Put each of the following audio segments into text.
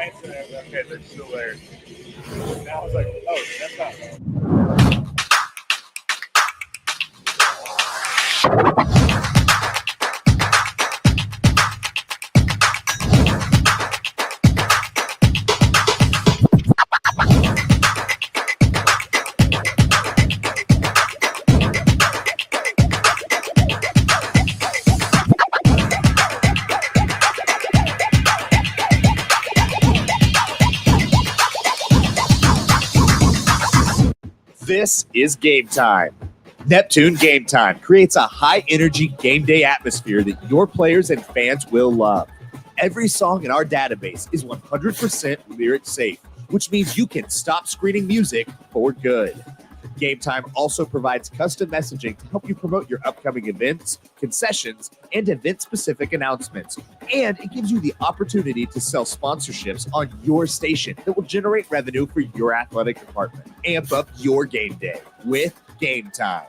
accident. Okay, they're still there. And I was like, oh, that's not. This is Game Time. Neptune Game Time creates a high-energy game day atmosphere that your players and fans will love. Every song in our database is 100% lyric safe, which means you can stop screening music for good. Game Time also provides custom messaging to help you promote your upcoming events, concessions, and event-specific announcements. And it gives you the opportunity to sell sponsorships on your station that will generate revenue for your athletic department. Amp up your game day with Game Time.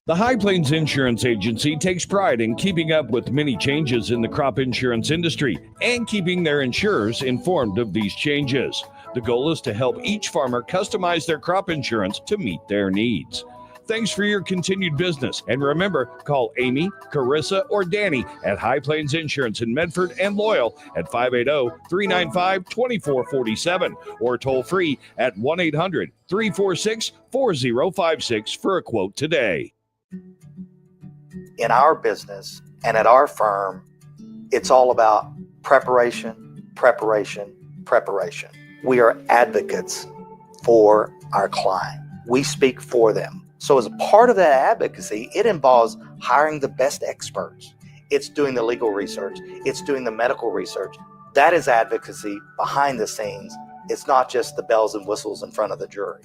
The High Plains Insurance Agency takes pride in keeping up with many changes in the crop insurance industry and keeping their insurers informed of these changes. The goal is to help each farmer customize their crop insurance to meet their needs. Thanks for your continued business. And remember, call Amy, Carissa, or Danny at High Plains Insurance in Medford and Loyal at 580-395-2447 or toll free at 1-800-346-4056 for a quote today. In our business and at our firm, it's all about preparation, preparation, preparation. We are advocates for our client. We speak for them. So as a part of that advocacy, it involves hiring the best experts. It's doing the legal research. It's doing the medical research. That is advocacy behind the scenes. It's not just the bells and whistles in front of the jury.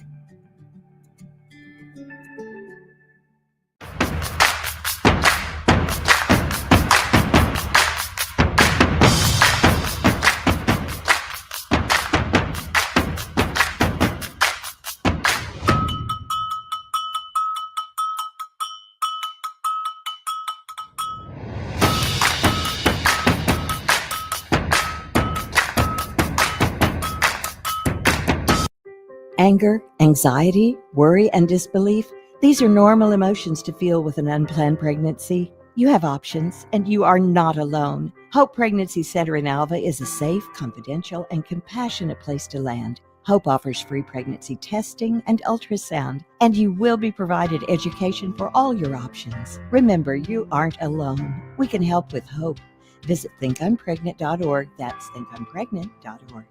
Anger, anxiety, worry, and disbelief, these are normal emotions to feel with an unplanned pregnancy. You have options, and you are not alone. Hope Pregnancy Center in Alva is a safe, confidential, and compassionate place to land. Hope offers free pregnancy testing and ultrasound, and you will be provided education for all your options. Remember, you aren't alone. We can help with hope. Visit thinkimpregnant.org. That's thinkimpregnant.org.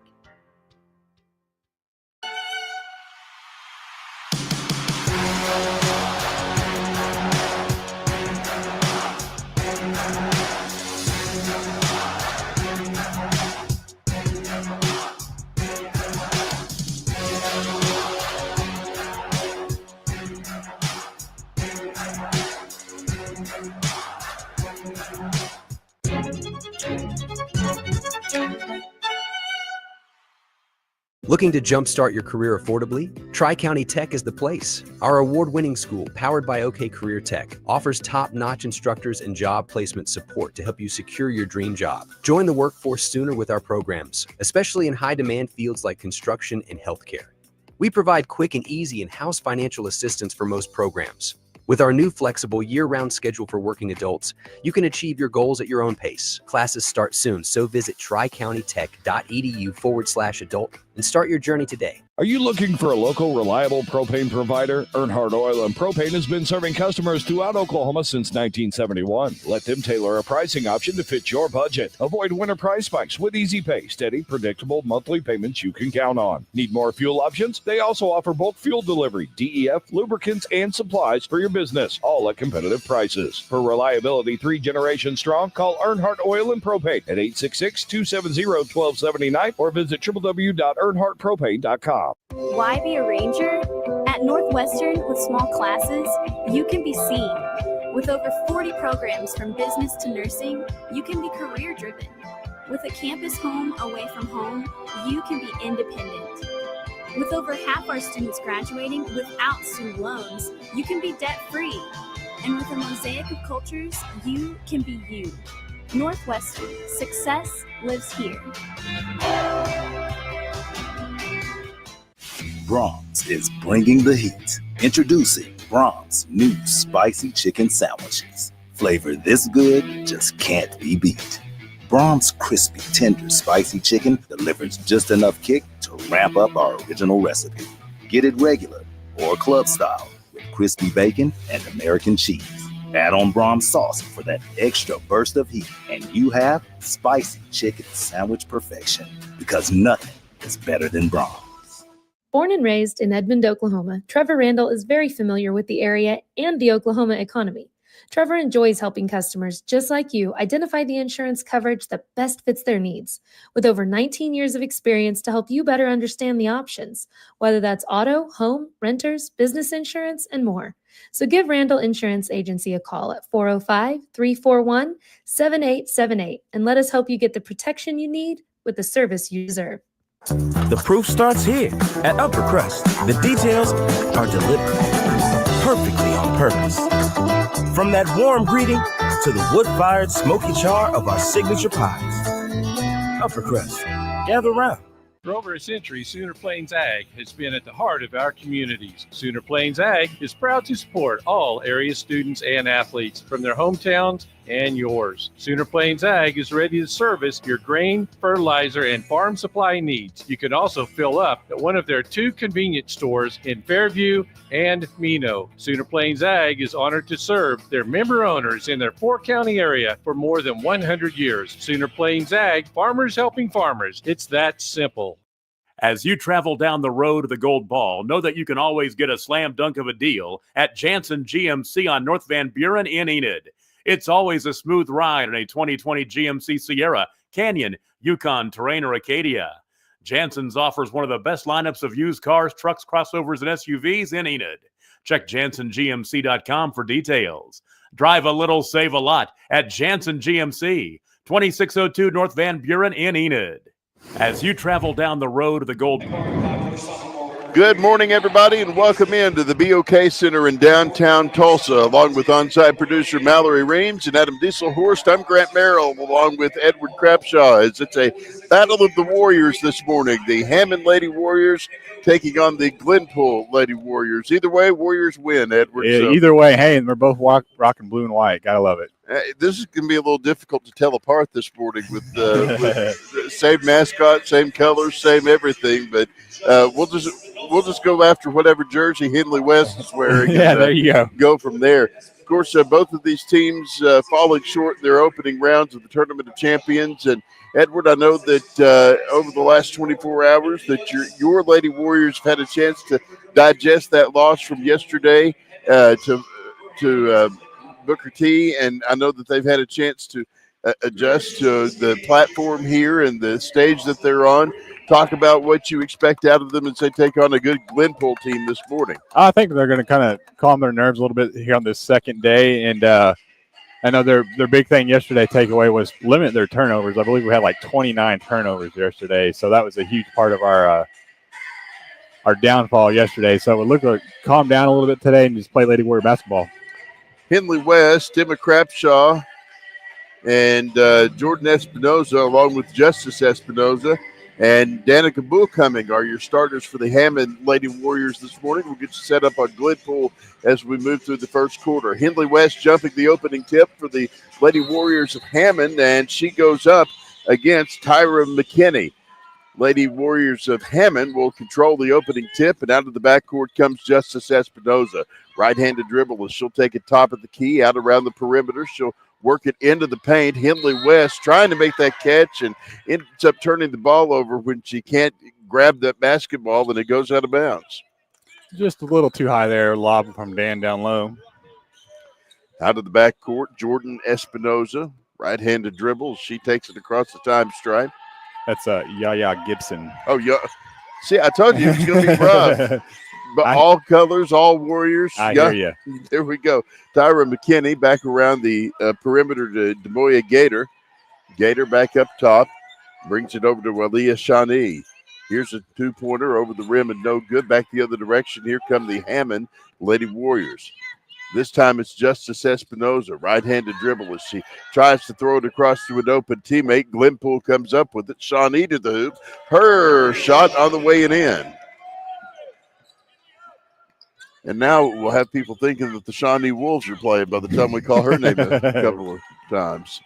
Looking to jumpstart your career affordably? Tri-County Tech is the place. Our award-winning school, powered by OK Career Tech, offers top-notch instructors and job placement support to help you secure your dream job. Join the workforce sooner with our programs, especially in high-demand fields like construction and healthcare. We provide quick and easy in-house financial assistance for most programs. With our new flexible year-round schedule for working adults, you can achieve your goals at your own pace. Classes start soon, so visit tricountytech.edu/adult and start your journey today. Are you looking for a local, reliable propane provider? Earnhardt Oil and Propane has been serving customers throughout Oklahoma since 1971. Let them tailor a pricing option to fit your budget. Avoid winter price spikes with easy pay, steady, predictable monthly payments you can count on. Need more fuel options? They also offer bulk fuel delivery, DEF, lubricants, and supplies for your business, all at competitive prices. For reliability 3 generations strong, call Earnhardt Oil and Propane at 866-270-1279 or visit www.earnhardtpropane.com. Why be a ranger? At Northwestern, with small classes, you can be seen. With over 40 programs from business to nursing, you can be career-driven. With a campus home away from home, you can be independent. With over half our students graduating without student loans, you can be debt-free. And with a mosaic of cultures, you can be you. Northwestern, success lives here. Braum's is bringing the heat. Introducing Braum's new spicy chicken sandwiches. Flavor this good just can't be beat. Braum's crispy, tender, spicy chicken delivers just enough kick to ramp up our original recipe. Get it regular or club style with crispy bacon and American cheese. Add on Braum's sauce for that extra burst of heat, and you have spicy chicken sandwich perfection, because nothing is better than Braum's. Born and raised in Edmond, Oklahoma, Trevor Randall is very familiar with the area and the Oklahoma economy. Trevor enjoys helping customers just like you identify the insurance coverage that best fits their needs, with over 19 years of experience to help you better understand the options, whether that's auto, home, renters, business insurance, and more. So give Randall Insurance Agency a call at 405-341-7878 and let us help you get the protection you need with the service you deserve. The proof starts here at Upper Crust. The details are deliberate, perfectly on purpose. From that warm greeting to the wood-fired smoky char of our signature pies. Upper Crust, gather round. For over a century, Sooner Plains Ag has been at the heart of our communities. Sooner Plains Ag is proud to support all area students and athletes from their hometowns and yours. Sooner Plains Ag is ready to service your grain, fertilizer, and farm supply needs. You can also fill up at one of their 2 convenience stores in Fairview and Mino. Sooner Plains Ag is honored to serve their member owners in their 4-county area for more than 100 years. Sooner Plains Ag, farmers helping farmers. It's that simple. As you travel down the road of the gold ball, know that you can always get a slam dunk of a deal at Jansen GMC on North Van Buren in Enid. It's always a smooth ride in a 2020 GMC Sierra, Canyon, Yukon, Terrain, or Acadia. Jansen's offers one of the best lineups of used cars, trucks, crossovers, and SUVs in Enid. Check JansenGMC.com for details. Drive a little, save a lot at Jansen GMC, 2602 North Van Buren in Enid. As you travel down the road of the gold. Good morning, everybody, and welcome into the BOK Center in downtown Tulsa. Along with on-site producer Mallory Reams and Adam Dieselhorst, I'm Grant Merrill, along with Edward Crapshaw. As it's a battle of the Warriors this morning. The Hammon Lady Warriors taking on the Glenpool Lady Warriors. Either way, Warriors win, Edward. Yeah, either way, hey, and we're both rocking blue and white. Gotta love it. This is going to be a little difficult to tell apart this morning with same mascot, same colors, same everything. But we'll just go after whatever jersey Henley West is wearing. Yeah, and, there you go. Go from there. Of course, both of these teams falling short in their opening rounds of the Tournament of Champions. And Edward, I know that over the last 24 hours that your Lady Warriors have had a chance to digest that loss from yesterday to Booker T, and I know that they've had a chance to adjust to the platform here and the stage that they're on. Talk about what you expect out of them as they take on a good Glenpool team this morning. I think they're going to kind of calm their nerves a little bit here on this second day, and I know their big thing yesterday takeaway was limit their turnovers. I believe we had like 29 turnovers yesterday, so that was a huge part of our downfall yesterday. So it looked like calm down a little bit today and just play Lady Warrior basketball. Henley West, Emma Crapshaw, and Jordan Espinoza, along with Justice Espinoza, and Danica Bullcoming are your starters for the Hammond Lady Warriors this morning. We'll get you set up on Glenpool as we move through the first quarter. Henley West jumping the opening tip for the Lady Warriors of Hammond, and she goes up against Tyra McKinney. Lady Warriors of Hammond will control the opening tip, and out of the backcourt comes Justice Espinoza. Right-handed dribble as she'll take it top of the key, out around the perimeter. She'll work it into the paint. Henley West trying to make that catch and ends up turning the ball over when she can't grab that basketball, and it goes out of bounds. Just a little too high there, lob from Dan down low. Out of the backcourt, Jordan Espinoza, right-handed dribble. She takes it across the time stripe. That's Yaya Gibson. Oh, yeah. See, I told you it's going to be rough. But all colors, all Warriors. I hear you. There we go. Tyra McKinney back around the perimeter to Demoya Gator. Gator back up top. Brings it over to Walia Shawnee. Here's a two-pointer over the rim and no good. Back the other direction. Here come the Hammond Lady Warriors. This time it's Justice Espinoza, right-handed dribble as she tries to throw it across to an open teammate. Glenpool comes up with it. Shawnee to the hoop. Her shot on the way and in. And now we'll have people thinking that the Shawnee Wolves are playing by the time we call her name a couple of times.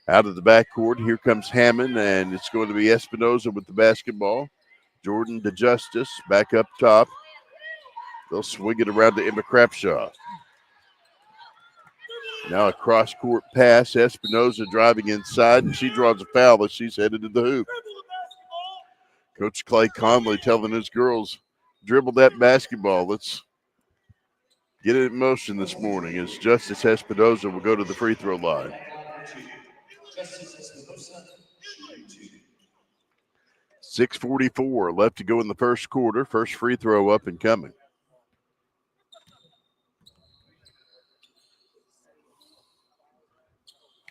Out of the backcourt, here comes Hammon, and it's going to be Espinoza with the basketball. Jordan to Justice, back up top. They'll swing it around to Emma Crapshaw. Now a cross-court pass. Espinoza driving inside, and she draws a foul as she's headed to the hoop. Coach Clay Conley telling his girls, dribble that basketball. Let's get it in motion this morning as Justice Espinoza will go to the free throw line. 6:44 left to go in the first quarter. First free throw up and coming.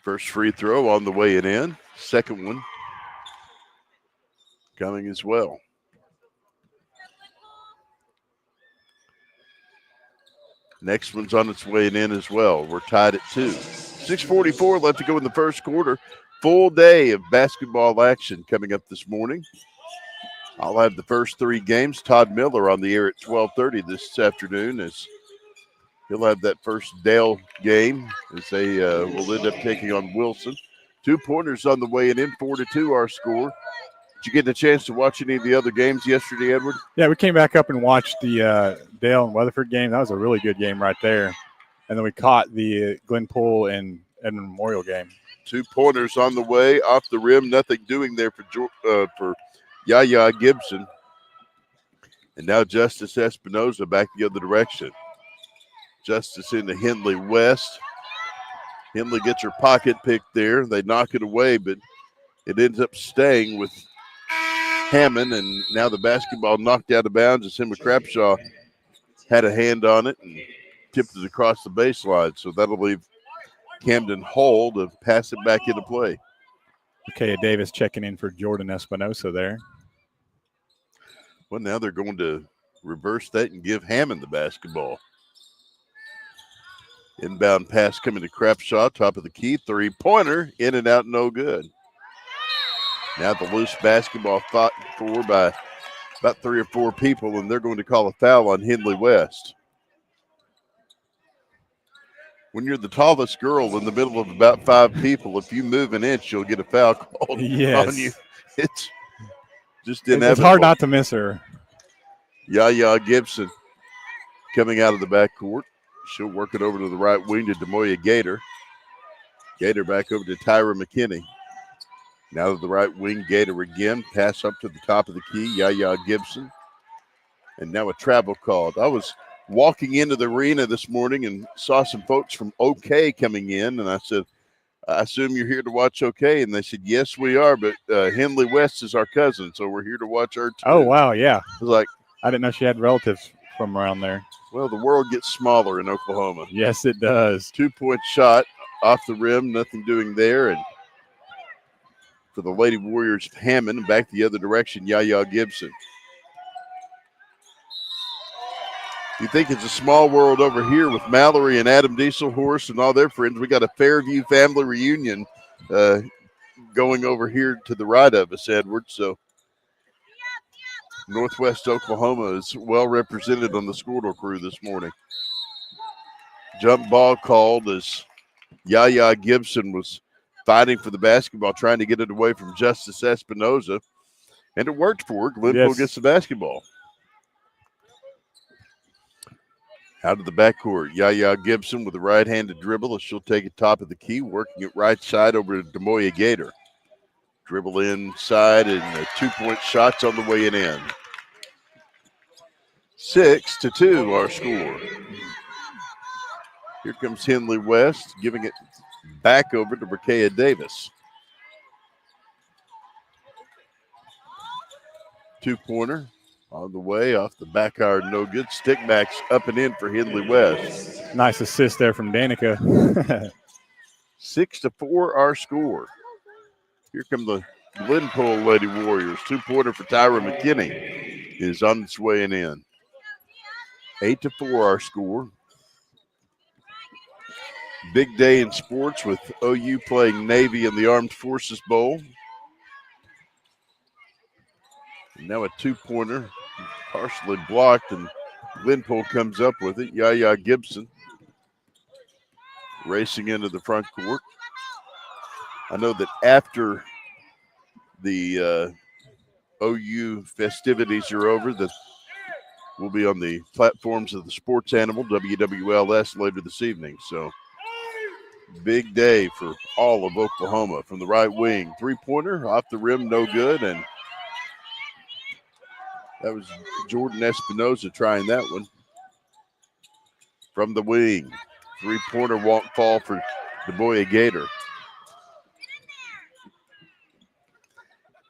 First free throw on the way and in. Second one coming as well. Next one's on its way and in as well. We're tied at 2. 6:44 left to go in the first quarter. Full day of basketball action coming up this morning. I'll have the first 3 games. Todd Miller on the air at 12:30 this afternoon as he'll have that first Dale game as they will end up taking on Wilson. 2-pointers on the way and in, 4-2 our score. Did you get a chance to watch any of the other games yesterday, Edward? Yeah, we came back up and watched the Dale and Weatherford game. That was a really good game right there. And then we caught the Glenpool and Edmond Memorial game. 2-pointers on the way, off the rim. Nothing doing there for Yaya Gibson. And now Justice Espinoza back the other direction. Justice into Henley West. Henley gets her pocket picked there. They knock it away, but it ends up staying with Hammon, and now the basketball knocked out of bounds as Emma Crapshaw had a hand on it and tipped it across the baseline. So that'll leave Camden Hall to pass it back into play. Kaya Davis checking in for Jordan Espinosa there. Well, now they're going to reverse that and give Hammond the basketball. Inbound pass coming to Crapshaw, top of the key. 3-pointer, in and out, no good. Now the loose basketball fought for by about 3 or 4 people, and they're going to call a foul on Henley West. When you're the tallest girl in the middle of about 5 people, if you move an inch, you'll get a foul called on you. It's just inevitable. It's hard not to miss her. Yaya Gibson coming out of the backcourt. She'll work it over to the right wing to Demoya Gator. Gator back over to Tyra McKinney. Now to the right wing, Gator again. Pass up to the top of the key, Yaya Gibson. And now a travel called. I was walking into the arena this morning and saw some folks from OK coming in. And I said, I assume you're here to watch OK. And they said, yes, we are. But Henley West is our cousin, so we're here to watch her too. Oh, wow, yeah. I was like, I didn't know she had relatives from around there. Well, the world gets smaller in Oklahoma. Yes, it does. 2-point shot off the rim, nothing doing there. And for the Lady Warriors, Hammond, back the other direction, Yaya Gibson. You think it's a small world over here with Mallory and Adam Dieselhorst and all their friends. We got a Fairview family reunion going over here to the right of us, Edward. So Northwest Oklahoma is well represented on the Squirtle crew this morning. Jump ball called as Yaya Gibson was fighting for the basketball, trying to get it away from Justice Espinoza. And it worked for her. Glenpool gets the basketball. Out of the backcourt, Yaya Gibson with a right-handed dribble as she'll take it top of the key, working it right side over to Demoya Gator. Dribble inside and 2-point shots on the way and in. 6-2 our score. Here comes Henley West, giving it back over to Berkea Davis. 2-pointer on the way off the back iron, no good. Stick backs up and in for Henley West. Nice assist there from Danica. 6-4 our score. Here come the Glenpool Lady Warriors. 2-pointer for Tyra McKinney is on its way and in. 8-4 our score. Big day in sports with OU playing Navy in the Armed Forces Bowl. And now a two-pointer, partially blocked, and Glenpool comes up with it. Yaya Gibson racing into the front court. I know that after the OU festivities are over, that we'll be on the platforms of the Sports Animal, WWLS, later this evening. So big day for all of Oklahoma from the right wing. Three-pointer off the rim, no good. And that was Jordan Espinoza trying that one. From the wing, three-pointer won't fall for DeBoya Gator.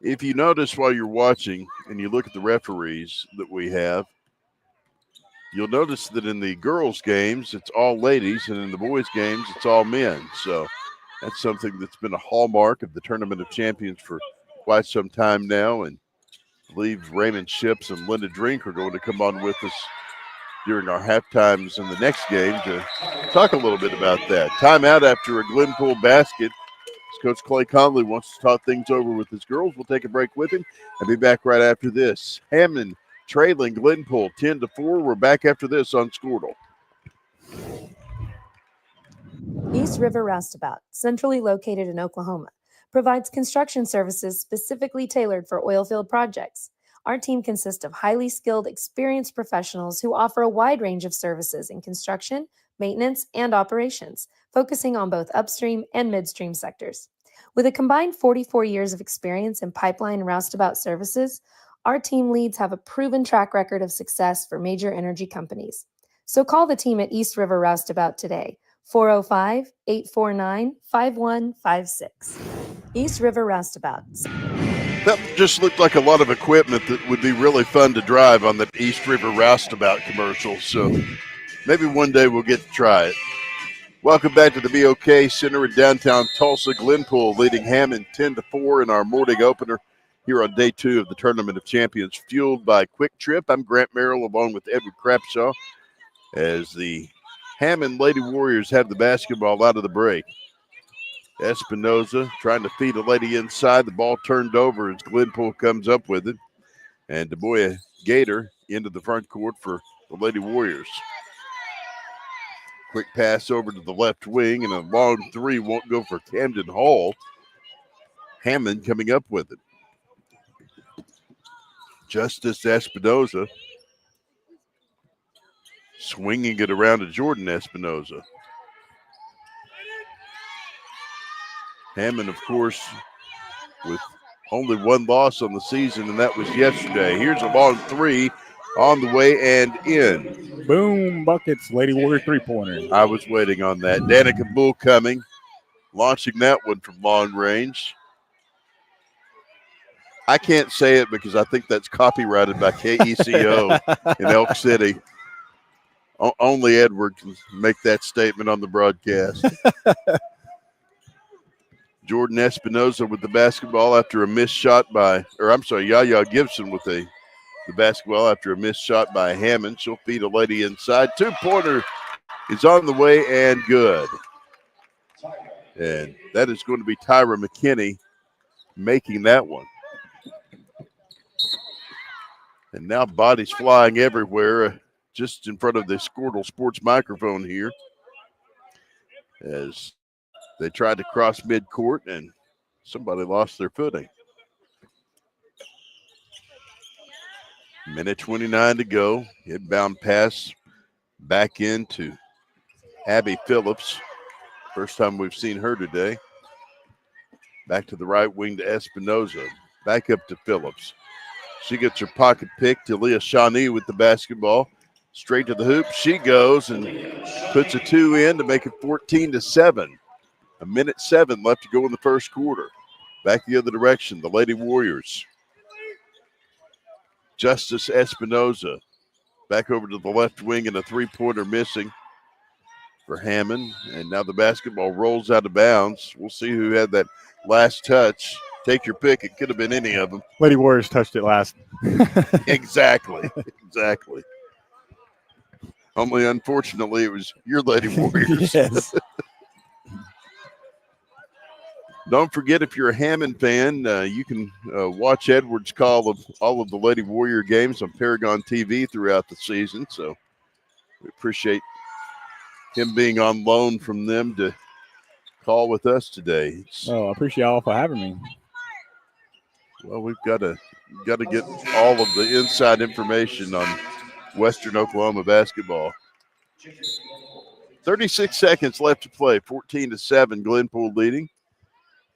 If you notice while you're watching and you look at the referees that we have, you'll notice that in the girls' games, it's all ladies, and in the boys' games, it's all men. So that's something that's been a hallmark of the Tournament of Champions for quite some time now. And I believe Raymond Ships and Linda Drink are going to come on with us during our halftimes in the next game to talk a little bit about that. Timeout after a Glenpool basket. Coach Clay Conley wants to talk things over with his girls. We'll take a break with him and be back right after this. Hammon trailing Glenpool 10-4. We're back after this on Squirtle. East River Roustabout, centrally located in Oklahoma, provides construction services specifically tailored for oilfield projects. Our team consists of highly skilled, experienced professionals who offer a wide range of services in construction, maintenance, and operations, focusing on both upstream and midstream sectors. With a combined 44 years of experience in pipeline and roustabout services, our team leads have a proven track record of success for major energy companies. So call the team at East River Roustabout today, 405-849-5156. East River Roustabout. That just looked like a lot of equipment that would be really fun to drive on the East River Roustabout commercial. So maybe one day we'll get to try it. Welcome back to the BOK Center in downtown Tulsa. Glenpool leading Hammon 10-4 in our morning opener here on day 2 of the Tournament of Champions, fueled by Quick Trip. I'm Grant Merrill along with Edward Crapshaw as the Hammon Lady Warriors have the basketball out of the break. Espinoza trying to feed a lady inside. The ball turned over as Glenpool comes up with it. And DeBoya Gator into the front court for the Lady Warriors. Quick pass over to the left wing, and a long three won't go for Camden Hall. Hammon coming up with it. Justice Espinoza swinging it around to Jordan Espinoza. Hammon, of course, with only one loss on the season, and that was yesterday. Here's a long three on the way and in. Boom, buckets, Lady Warrior three-pointer. I was waiting on that. Danica Bull coming, launching that one from long range. I can't say it because I think that's copyrighted by KECO in Elk City. Only Edward can make that statement on the broadcast. Jordan Espinoza with the basketball after a missed shot by, Yaya Gibson with the basketball after a missed shot by Hammond. She'll feed a lady inside. Two-pointer is on the way and good. And that is going to be Tyra McKinney making that one. And now bodies flying everywhere just in front of the Squirtle Sports microphone here as they tried to cross midcourt and somebody lost their footing. Minute 29 to go. Inbound pass back into Abby Phillips. First time we've seen her today. Back to the right wing to Espinoza. Back up to Phillips. She gets her pocket pick to Leah Shawnee with the basketball. Straight to the hoop. She goes and puts a two in to make it 14-7. A minute 7 left to go in the first quarter. Back the other direction, the Lady Warriors. Justice Espinoza back over to the left wing and a three-pointer missing for Hammond. And now the basketball rolls out of bounds. We'll see who had that last touch. Take your pick. It could have been any of them. Lady Warriors touched it last. Exactly. Only unfortunately it was your Lady Warriors. Yes. Don't forget, if you're a Hammon fan, you can watch Edwards call all of the Lady Warrior games on Paragon TV throughout the season. So we appreciate him being on loan from them to call with us today. Oh, I appreciate y'all for having me. Well, we've got to get all of the inside information on Western Oklahoma basketball. 36 seconds left to play, 14-7, Glenpool leading.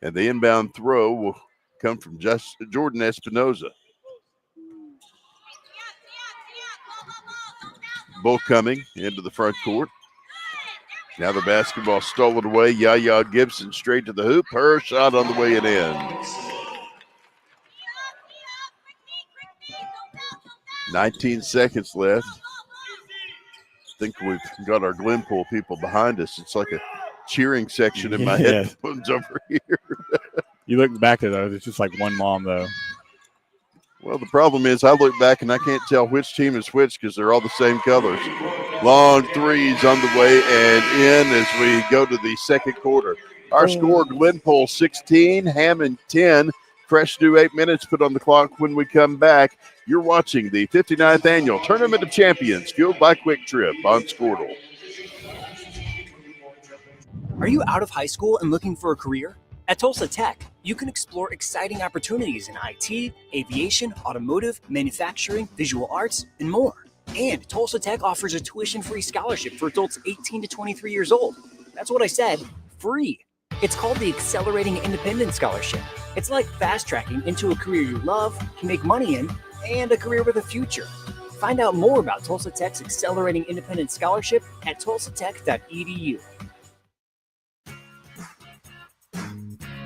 And the inbound throw will come from Jordan Espinoza. Both coming into the front court. Now the basketball stolen away. Yaya Gibson straight to the hoop. Her shot on the way and in. 19 seconds left. I think we've got our Glenpool people behind us. It's like a cheering section in my headphones over here. You look back at those, it's just like one mom, though. Well, the problem is I look back and I can't tell which team is which because they're all the same colors. Long threes on the way and in as we go to the second quarter. Our score, Glenpool 16, Hammon 10. Fresh new 8 minutes put on the clock when we come back. You're watching the 59th Annual Tournament of Champions, fueled by Quick Trip on Squirtle. Are you out of high school and looking for a career? At Tulsa Tech, you can explore exciting opportunities in IT, aviation, automotive, manufacturing, visual arts, and more. And Tulsa Tech offers a tuition-free scholarship for adults 18 to 23 years old. That's what I said, free. It's called the Accelerating Independence Scholarship. It's like fast-tracking into a career you love, can make money in, and a career with a future. Find out more about Tulsa Tech's Accelerating Independence Scholarship at tulsatech.edu.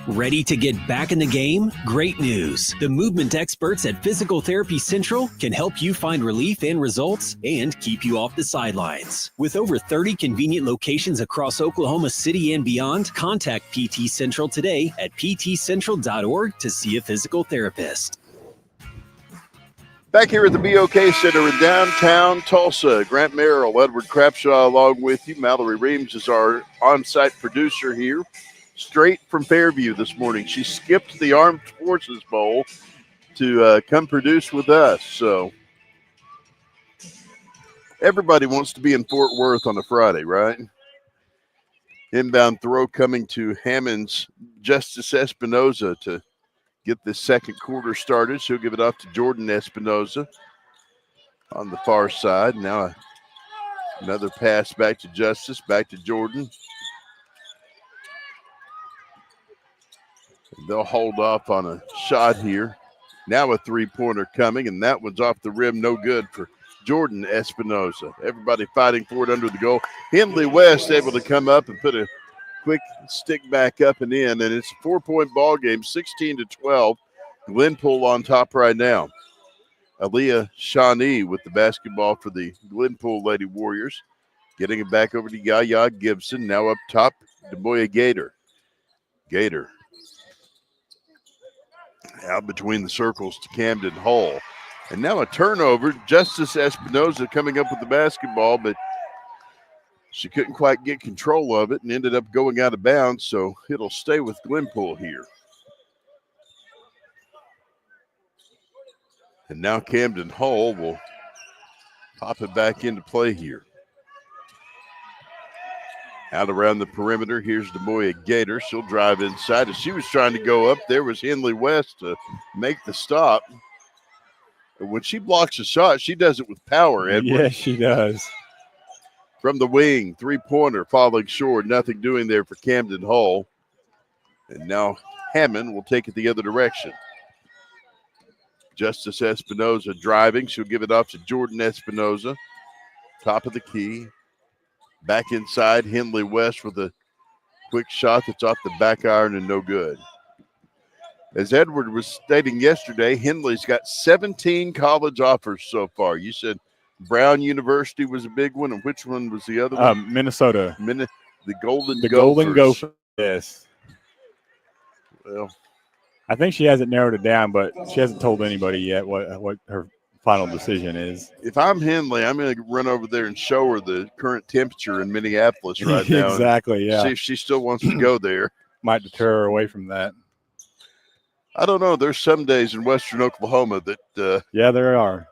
Ready to get back in the game? Great news! The movement experts at Physical Therapy Central can help you find relief and results and keep you off the sidelines. With over 30 convenient locations across Oklahoma City and beyond, contact PT Central today at ptcentral.org to see a physical therapist. Back here at the BOK Center in downtown Tulsa, Grant Merrill, Edward Crapshaw along with you. Mallory Reams is our on-site producer here. Straight from Fairview this morning. She skipped the Armed Forces Bowl to come produce with us. So everybody wants to be in Fort Worth on a Friday, right? Inbound throw coming to Hammon's Justice Espinoza to get the second quarter started. She'll give it off to Jordan Espinoza on the far side. Now another pass back to Justice, back to Jordan. They'll hold off on a shot here. Now a three-pointer coming, and that one's off the rim. No good for Jordan Espinoza. Everybody fighting for it under the goal. Hindley West able to come up and put a quick stick back up and in, and it's a 4-point ball game, 16-12. Glenpool on top right now. Aaliyah Shawnee with the basketball for the Glenpool Lady Warriors. Getting it back over to Yaya Gibson. Now up top, DeBoya Gator. Gator out between the circles to Camden Hall. And now a turnover. Justice Espinoza coming up with the basketball, but she couldn't quite get control of it and ended up going out of bounds, so it'll stay with Glenpool here. And now Camden Hall will pop it back into play here. Out around the perimeter, here's DeMoya Gator. She'll drive inside. As she was trying to go up, there was Hindley West to make the stop. And when she blocks a shot, she does it with power, Edward. Yes, she does. From the wing, three-pointer, falling short. Nothing doing there for Camden Hall. And now Hammon will take it the other direction. Justice Espinoza driving. She'll give it off to Jordan Espinoza. Top of the key. Back inside, Hindley West with a quick shot that's off the back iron and no good. As Edward was stating yesterday, Hindley's got 17 college offers so far. You said Brown University was a big one, and which one was the other one? Minnesota. The Golden Gophers. Golden Gophers, yes. Well, I think she hasn't narrowed it down, but she hasn't told anybody yet what her final decision is. If I'm Hindley, I'm going to run over there and show her the current temperature in Minneapolis right now. Exactly, yeah. See if she still wants to go there. might deter her away from that. I don't know. There's some days in western Oklahoma that yeah, there are.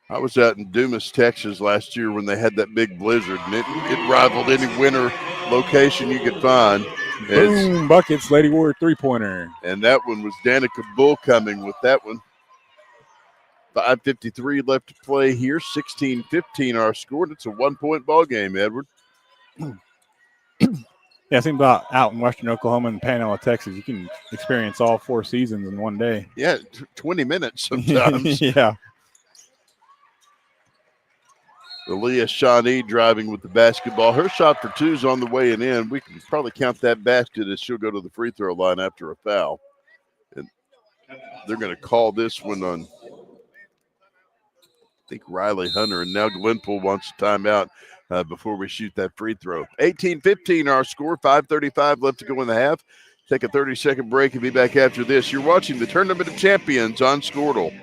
I was out in Dumas, Texas last year when they had that big blizzard, and it rivaled any winter location you could find. Boom, buckets, Lady Warrior 3-pointer. And that one was Danica Bull coming with that one. 5:53 left to play here. 16-15 our score. And it's a 1-point ball game, Edward. Yeah, it seems about out in western Oklahoma and Panama, Texas, you can experience all 4 seasons in one day. Yeah, 20 minutes sometimes. Yeah. Aaliyah Shawnee driving with the basketball. Her shot for 2 is on the way and in. We can probably count that basket as she'll go to the free throw line after a foul. And they're going to call this one on, I think, Riley Hunter. And now Glenpool wants a timeout before we shoot that free throw. 18-15 our score. 5:35 left to go in the half. Take a 30-second break and be back after this. You're watching the Tournament of Champions on Squirtle.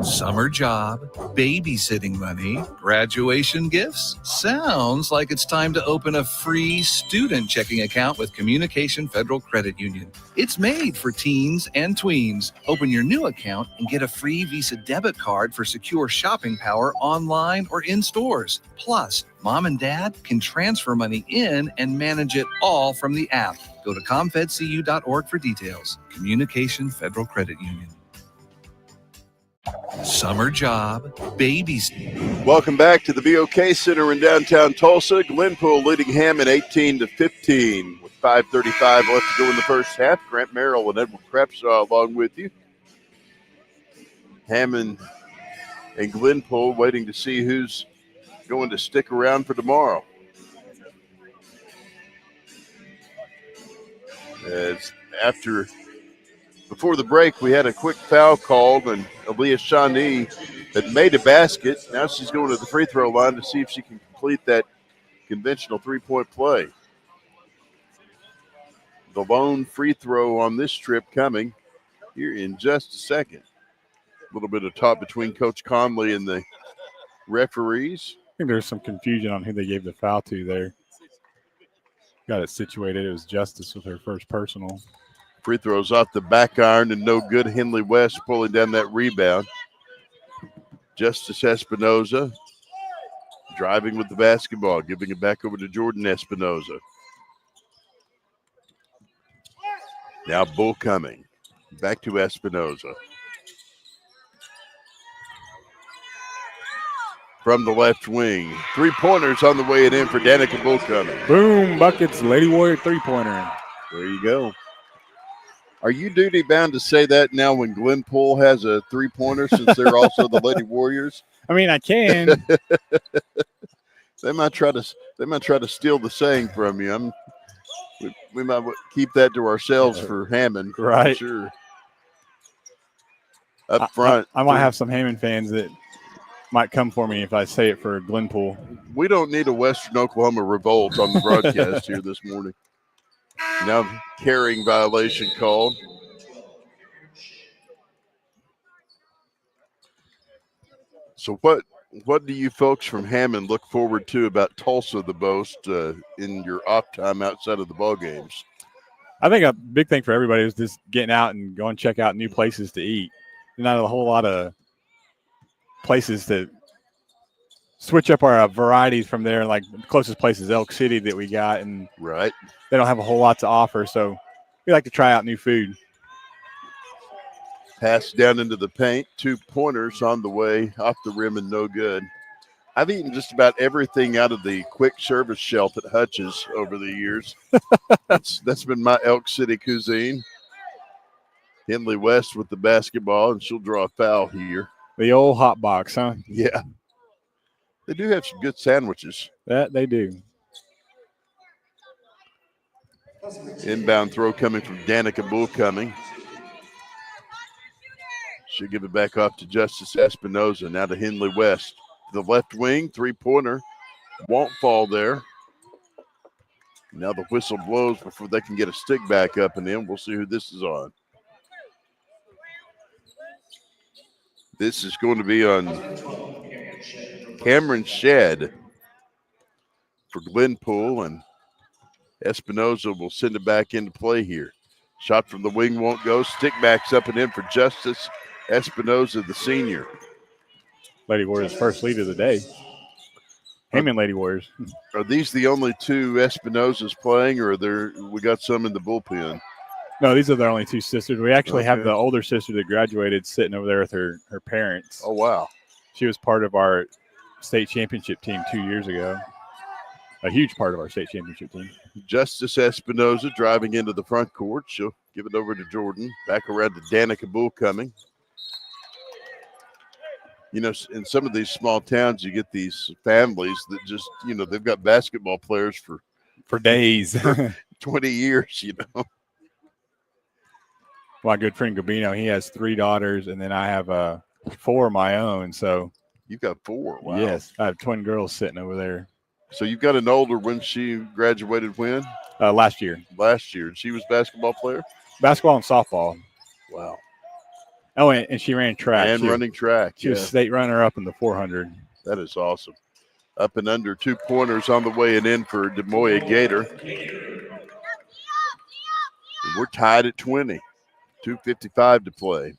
Summer job, babysitting money, graduation gifts. Sounds like it's time to open a free student checking account with Communication Federal Credit Union. It's made for teens and tweens. Open your new account and get a free Visa debit card for secure shopping power online or in stores. Plus, mom and dad can transfer money in and manage it all from the app. Go to comfedcu.org for details. Communication Federal Credit Union. Summer job, babies. Welcome back to the BOK Center in downtown Tulsa. Glenpool leading Hammon 18-15 with 5:35 left to go in the first half. Grant Merrill and Edward Crapshaw along with you. Hammon and Glenpool waiting to see who's going to stick around for tomorrow. As before the break, we had a quick foul called, and Aaliyah Shawnee had made a basket. Now she's going to the free throw line to see if she can complete that conventional 3-point play. The lone free throw on this trip coming here in just a second. A little bit of talk between Coach Conley and the referees. I think there's some confusion on who they gave the foul to there. Got it situated. It was Justice with her first personal. Free throws off the back iron and no good. Henley West pulling down that rebound. Justice Espinoza driving with the basketball, giving it back over to Jordan Espinoza. Now Bull coming. Back to Espinoza. From the left wing. 3-pointers on the way and in for Danica Bull coming. Boom, buckets, Lady Warrior 3-pointer. There you go. Are you duty bound to say that now when Glenpool has a 3-pointer since they're also the Lady Warriors? I mean, I can. They might try to steal the saying from you. We might keep that to ourselves for Hammon, right? For sure. Up front, I might have some Hammon fans that might come for me if I say it for Glenpool. We don't need a Western Oklahoma revolt on the broadcast here this morning. Now carrying violation called. So what do you folks from Hammond look forward to about Tulsa the most in your off time outside of the ball games? I think a big thing for everybody is just getting out and going check out new places to eat. There's not a whole lot of places to switch up our varieties from there. Like the closest place is Elk City that we got, and right, they don't have a whole lot to offer. So we like to try out new food. Pass down into the paint. 2-pointers on the way, off the rim and no good. I've eaten just about everything out of the quick service shelf at Hutch's over the years. That's been my Elk City cuisine. Henley West with the basketball, and she'll draw a foul here. The old hot box, huh? Yeah. They do have some good sandwiches. That they do. Inbound throw coming from Danica Bull coming. She'll give it back off to Justice Espinoza. Now to Henley West. The left wing, 3-pointer. Won't fall there. Now the whistle blows before they can get a stick back up and in. We'll see who this is on. This is going to be on Cameron Shedd for Glenpool, and Espinoza will send it back into play here. Shot from the wing won't go. Stick backs up and in for Justice Espinoza, the senior. Lady Warriors' first lead of the day. Hammon Lady Warriors. Are these the only two Espinosas playing, or we got some in the bullpen? No, these are their only two sisters. We actually have Okay. the older sister that graduated sitting over there with her parents. Oh, wow. She was part of our state championship team 2 years ago. A huge part of our state championship team. Justice Espinoza driving into the front court. She'll give it over to Jordan. Back around to Danica Bull coming. You know, in some of these small towns, you get these families that just, they've got basketball players for days, for 20 years, My good friend Gabino, he has 3 daughters, and then I have 4 of my own. So you've got 4. Wow. Yes, I have twin girls sitting over there. So you've got an older one. She graduated when? Last year. Last year. She was a basketball player? Basketball and softball. Wow. Oh, and she ran track. And running track. She was state runner-up in the 400. That is awesome. Up and under 2 pointers on the way and in for Des Moines Gator. And we're tied at 20. 2:55 to play.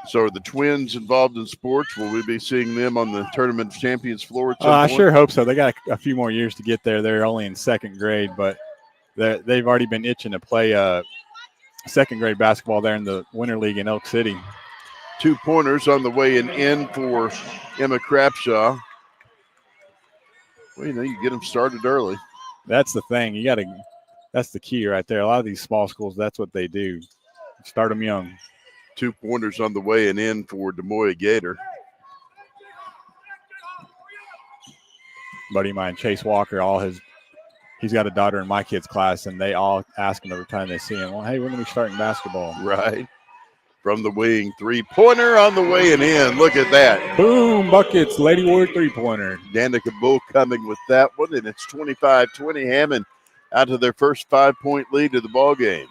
So are the Twins involved in sports? Will we be seeing them on the Tournament of Champions floor at some I point? sure hope so. They got a few more years to get there. They're only in 2nd grade, but they've already been itching to play 2nd grade basketball there in the Winter League in Elk City. 2 pointers on the way and in for Emma Crapshaw. Well, you get them started early. That's the thing. That's the key right there. A lot of these small schools, that's what they do. Start them young. 2 pointers on the way and in for Des Moines Gator. Buddy of mine, Chase Walker, he's got a daughter in my kid's class, and they all ask him every time they see him, well, hey, when are we starting basketball? Right. From the wing, 3-pointer on the way and in. Look at that. Boom, buckets, Lady Warrior 3-pointer. Danica Bull coming with that one, and it's 25-20. Hammon out to their first 5-point lead of the ball game.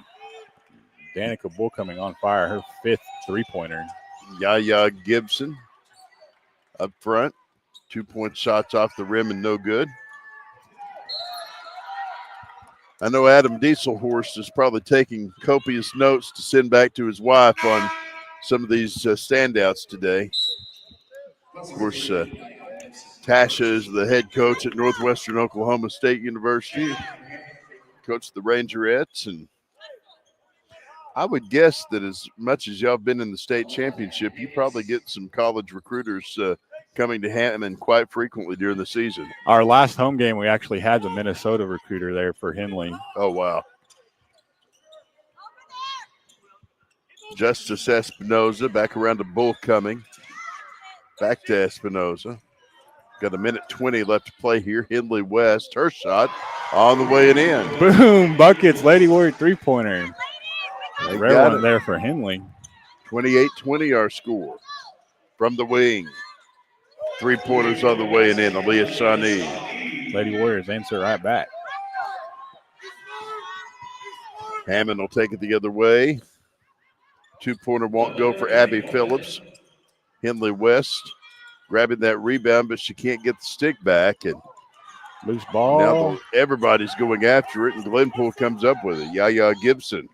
Danica Bull coming on fire, her 5th 3-pointer. Yaya Gibson up front. 2-point shots off the rim and no good. I know Adam Dieselhorst is probably taking copious notes to send back to his wife on some of these standouts today. Of course, Tasha is the head coach at Northwestern Oklahoma State University. Coached the Rangerettes, and I would guess that as much as y'all have been in the state championship, you probably get some college recruiters coming to Hammon quite frequently during the season. Our last home game, we actually had the Minnesota recruiter there for Henley. Oh, wow. Justice Espinoza back around to Bull coming. Back to Espinoza. Got 1:20 left to play here. Henley West, her shot on the way and in. Boom, buckets, Lady Warrior 3-pointer. They Rare got one it. there for Henley. 28-20 our score. From the wing. 3-pointers on the way and in. Aaliyah Shawnee. Lady Warriors answer right back. Hammond will take it the other way. 2-pointer won't go for Abby Phillips. Henley West grabbing that rebound, but she can't get the stick back. And loose ball. now everybody's going after it, and Glenpool comes up with it. Yaya Gibson.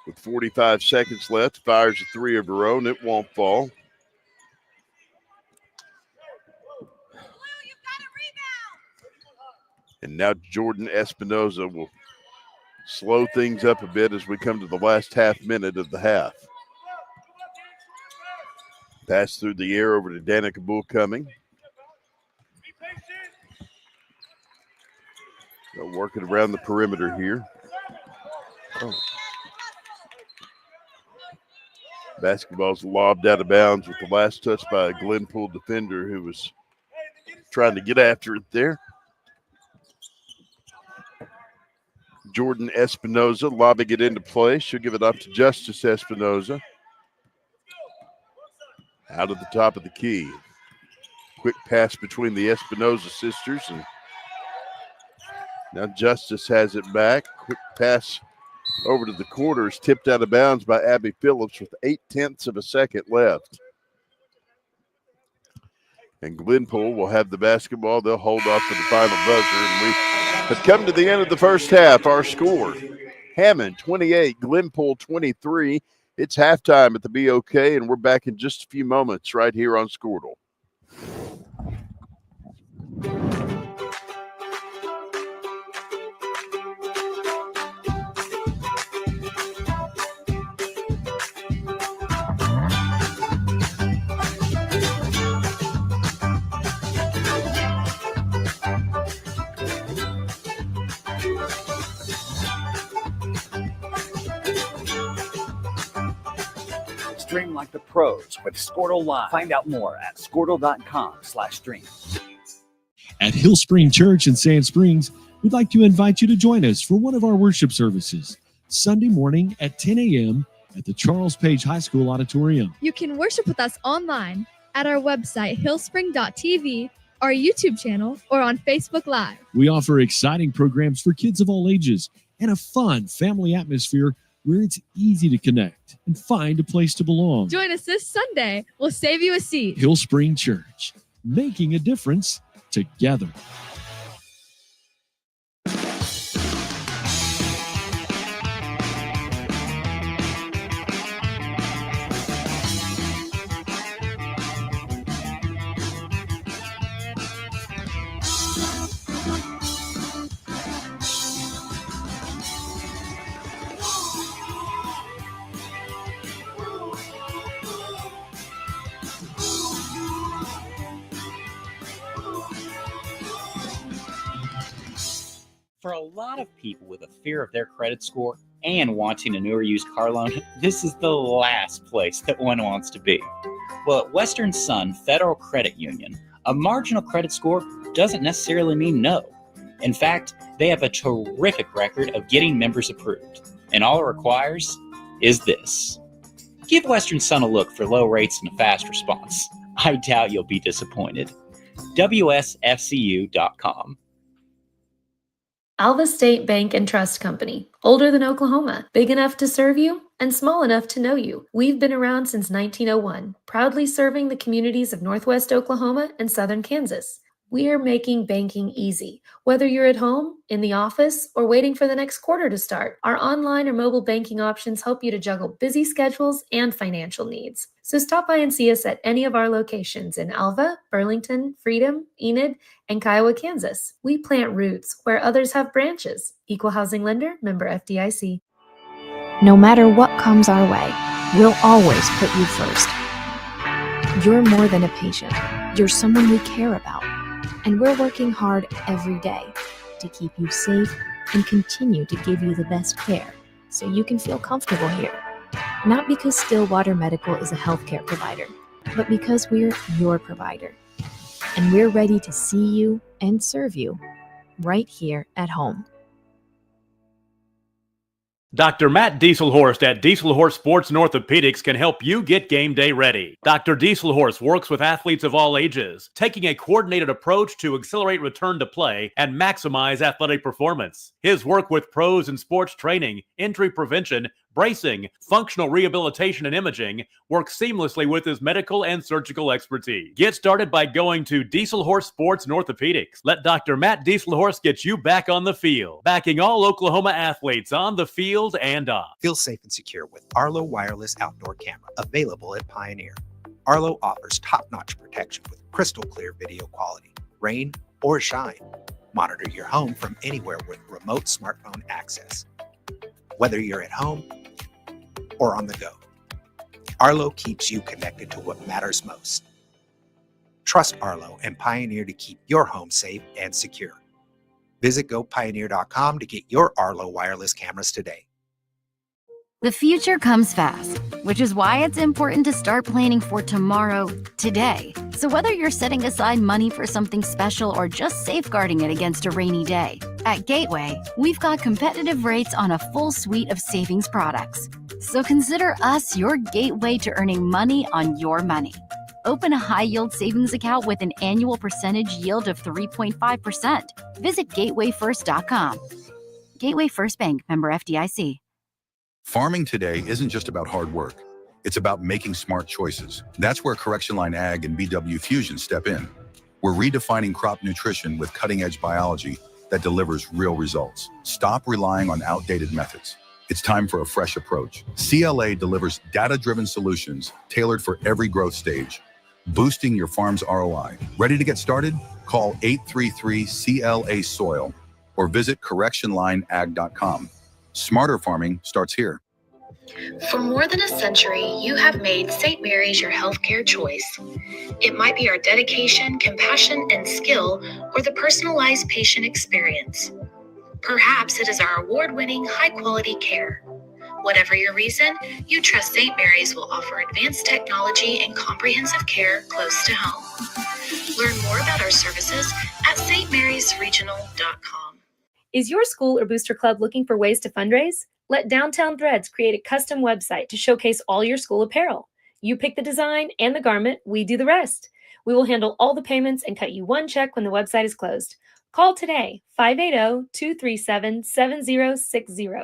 With 45 seconds left, fires a 3 of her own. It won't fall. And now Jordan Espinoza will slow things up a bit as we come to the last half minute of the half. Pass through the air over to Danica Bull coming. Working around the perimeter here. Basketball's lobbed out of bounds with the last touch by a Glenpool defender who was trying to get after it there. Jordan Espinoza lobbing it into play. She'll give it up to Justice Espinoza. Out of the top of the key. Quick pass between the Espinoza sisters. And now Justice has it back. Quick pass over to the quarters. Tipped out of bounds by Abby Phillips with 0.8 of a second left. and Glenpool will have the basketball. They'll hold off to the final buzzer, and we have come to the end of the first half. Our score, Hammon 28, Glenpool 23. It's halftime at the BOK, and we're back in just a few moments right here on Squirtle. Stream like the pros with Squirtle Live. Find out more at squirtle.com/stream. At Hill Spring Church in Sand Springs, we'd like to invite you to join us for one of our worship services, Sunday morning at 10 a.m. at the Charles Page High School Auditorium. You can worship with us online at our website, hillspring.tv, our YouTube channel, or on Facebook Live. We offer exciting programs for kids of all ages and a fun family atmosphere where it's easy to connect and find a place to belong. Join us this Sunday. We'll save you a seat. Hill Spring Church, making a difference together. For a lot of people with a fear of their credit score and wanting a new or used car loan, this is the last place that one wants to be. Well, at Western Sun Federal Credit Union, a marginal credit score doesn't necessarily mean no. In fact, they have a terrific record of getting members approved. And all it requires is this. Give Western Sun a look for low rates and a fast response. I doubt you'll be disappointed. WSFCU.com. Alva State Bank and Trust Company, older than Oklahoma, big enough to serve you and small enough to know you. We've been around since 1901, proudly serving the communities of Northwest Oklahoma and Southern Kansas. We are making banking easy, whether you're at home, in the office, or waiting for the next quarter to start. Our online or mobile banking options help you to juggle busy schedules and financial needs. So stop by and see us at any of our locations in Alva, Burlington, Freedom, Enid, and Kiowa, Kansas. We plant roots where others have branches. Equal Housing Lender, member FDIC. No matter what comes our way, we'll always put you first. You're more than a patient. You're someone we care about. And we're working hard every day to keep you safe and continue to give you the best care so you can feel comfortable here. Not because Stillwater Medical is a healthcare provider, but because we're your provider. And we're ready to see you and serve you right here at home. Dr. Matt Dieselhorst at Dieselhorst Sports and Orthopedics can help you get game day ready. Dr. Dieselhorst works with athletes of all ages, taking a coordinated approach to accelerate return to play and maximize athletic performance. His work with pros in sports training, injury prevention, bracing, functional rehabilitation, and imaging works seamlessly with his medical and surgical expertise. Get started by going to Dieselhorst Sports and Orthopedics. Let Dr. Matt Dieselhorst get you back on the field, backing all Oklahoma athletes on the field and off. Feel safe and secure with Arlo Wireless Outdoor Camera, available at Pioneer. Arlo offers top-notch protection with crystal clear video quality, rain or shine. Monitor your home from anywhere with remote smartphone access. Whether you're at home or on the go, Arlo keeps you connected to what matters most. Trust Arlo and Pioneer to keep your home safe and secure. Visit gopioneer.com to get your Arlo wireless cameras today. The future comes fast, which is why it's important to start planning for tomorrow, today. So whether you're setting aside money for something special or just safeguarding it against a rainy day, at Gateway, we've got competitive rates on a full suite of savings products. So consider us your gateway to earning money on your money. Open a high-yield savings account with an annual percentage yield of 3.5%. Visit gatewayfirst.com. Gateway First Bank, member FDIC. Farming today isn't just about hard work. It's about making smart choices. That's where Correction Line Ag and BW Fusion step in. We're redefining crop nutrition with cutting-edge biology that delivers real results. Stop relying on outdated methods. It's time for a fresh approach. CLA delivers data-driven solutions tailored for every growth stage, boosting your farm's ROI. Ready to get started? Call 833-CLA-SOIL or visit correctionlineag.com. Smarter farming starts here. For more than a century, you have made St. Mary's your healthcare choice. It might be our dedication, compassion, and skill, or the personalized patient experience. Perhaps it is our award-winning, high-quality care. Whatever your reason, you trust St. Mary's will offer advanced technology and comprehensive care close to home. Learn more about our services at stmarysregional.com. Is your school or booster club looking for ways to fundraise? Let Downtown Threads create a custom website to showcase all your school apparel. You pick the design and the garment, we do the rest. We will handle all the payments and cut you one check when the website is closed. Call today, 580-237-7060.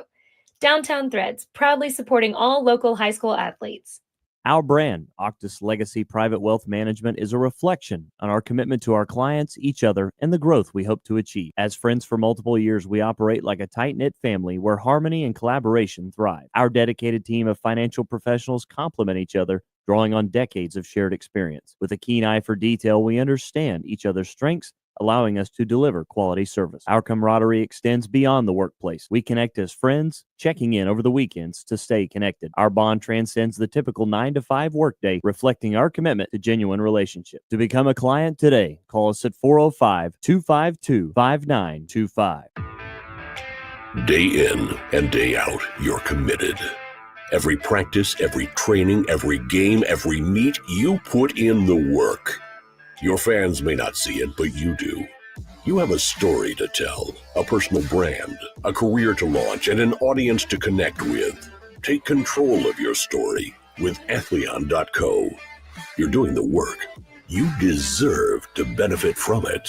Downtown Threads, proudly supporting all local high school athletes. Our brand, Octus Legacy Private Wealth Management, is a reflection on our commitment to our clients, each other, and the growth we hope to achieve. As friends for multiple years, we operate like a tight-knit family where harmony and collaboration thrive. Our dedicated team of financial professionals complement each other, drawing on decades of shared experience. With a keen eye for detail, we understand each other's strengths, allowing us to deliver quality service. Our camaraderie extends beyond the workplace. We connect as friends, checking in over the weekends to stay connected. Our bond transcends the typical 9-to-5 workday, reflecting our commitment to genuine relationships. To become a client today, call us at 405-252-5925. Day in and day out, you're committed. Every practice, every training, every game, every meet, you put in the work. Your fans may not see it, but you do. You have a story to tell, a personal brand, a career to launch, and an audience to connect with. Take control of your story with Athleon.co. You're doing the work. You deserve to benefit from it.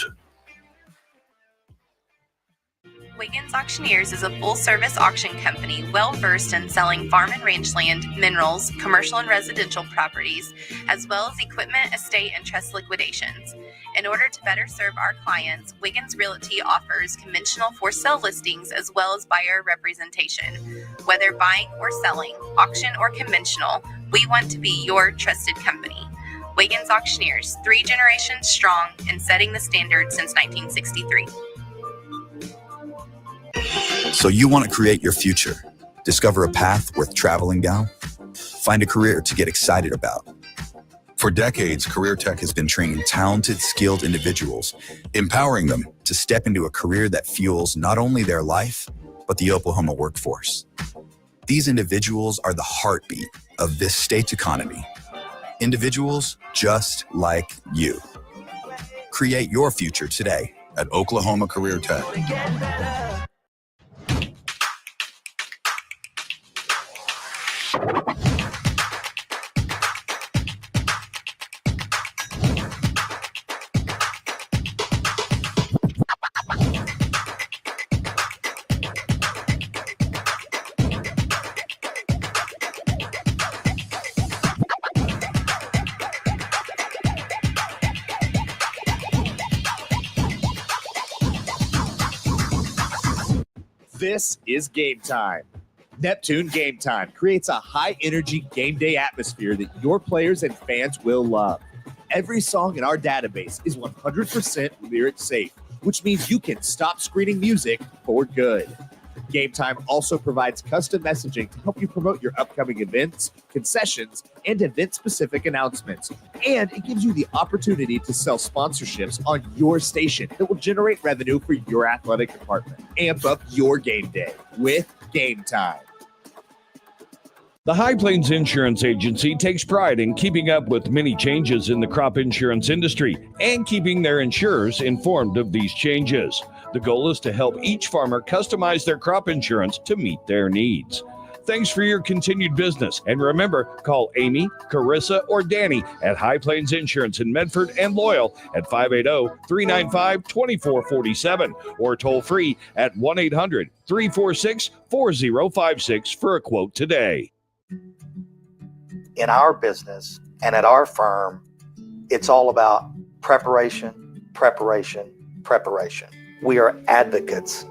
Wiggins Auctioneers is a full-service auction company well-versed in selling farm and range land, minerals, commercial and residential properties, as well as equipment, estate, and trust liquidations. In order to better serve our clients, Wiggins Realty offers conventional for-sale listings as well as buyer representation. Whether buying or selling, auction or conventional, we want to be your trusted company. Wiggins Auctioneers, 3 generations strong and setting the standard since 1963. So you want to create your future, discover a path worth traveling down, find a career to get excited about. For decades, Career Tech has been training talented, skilled individuals, empowering them to step into a career that fuels not only their life, but the Oklahoma workforce. These individuals are the heartbeat of this state's economy. Individuals just like you. Create your future today at Oklahoma Career Tech. This is Game Time. Neptune Game Time creates a high-energy game day atmosphere that your players and fans will love. Every song in our database is 100% lyric safe, which means you can stop screening music for good. Game Time also provides custom messaging to help you promote your upcoming events, concessions, and event-specific announcements. And it gives you the opportunity to sell sponsorships on your station that will generate revenue for your athletic department. Amp up your game day with Game Time. The High Plains Insurance Agency takes pride in keeping up with many changes in the crop insurance industry and keeping their insurers informed of these changes. The goal is to help each farmer customize their crop insurance to meet their needs. Thanks for your continued business. And remember, call Amy, Carissa, or Danny at High Plains Insurance in Medford and Loyal at 580-395-2447 or toll free at 1-800-346-4056 for a quote today. In our business and at our firm, it's all about preparation, preparation, preparation. We are advocates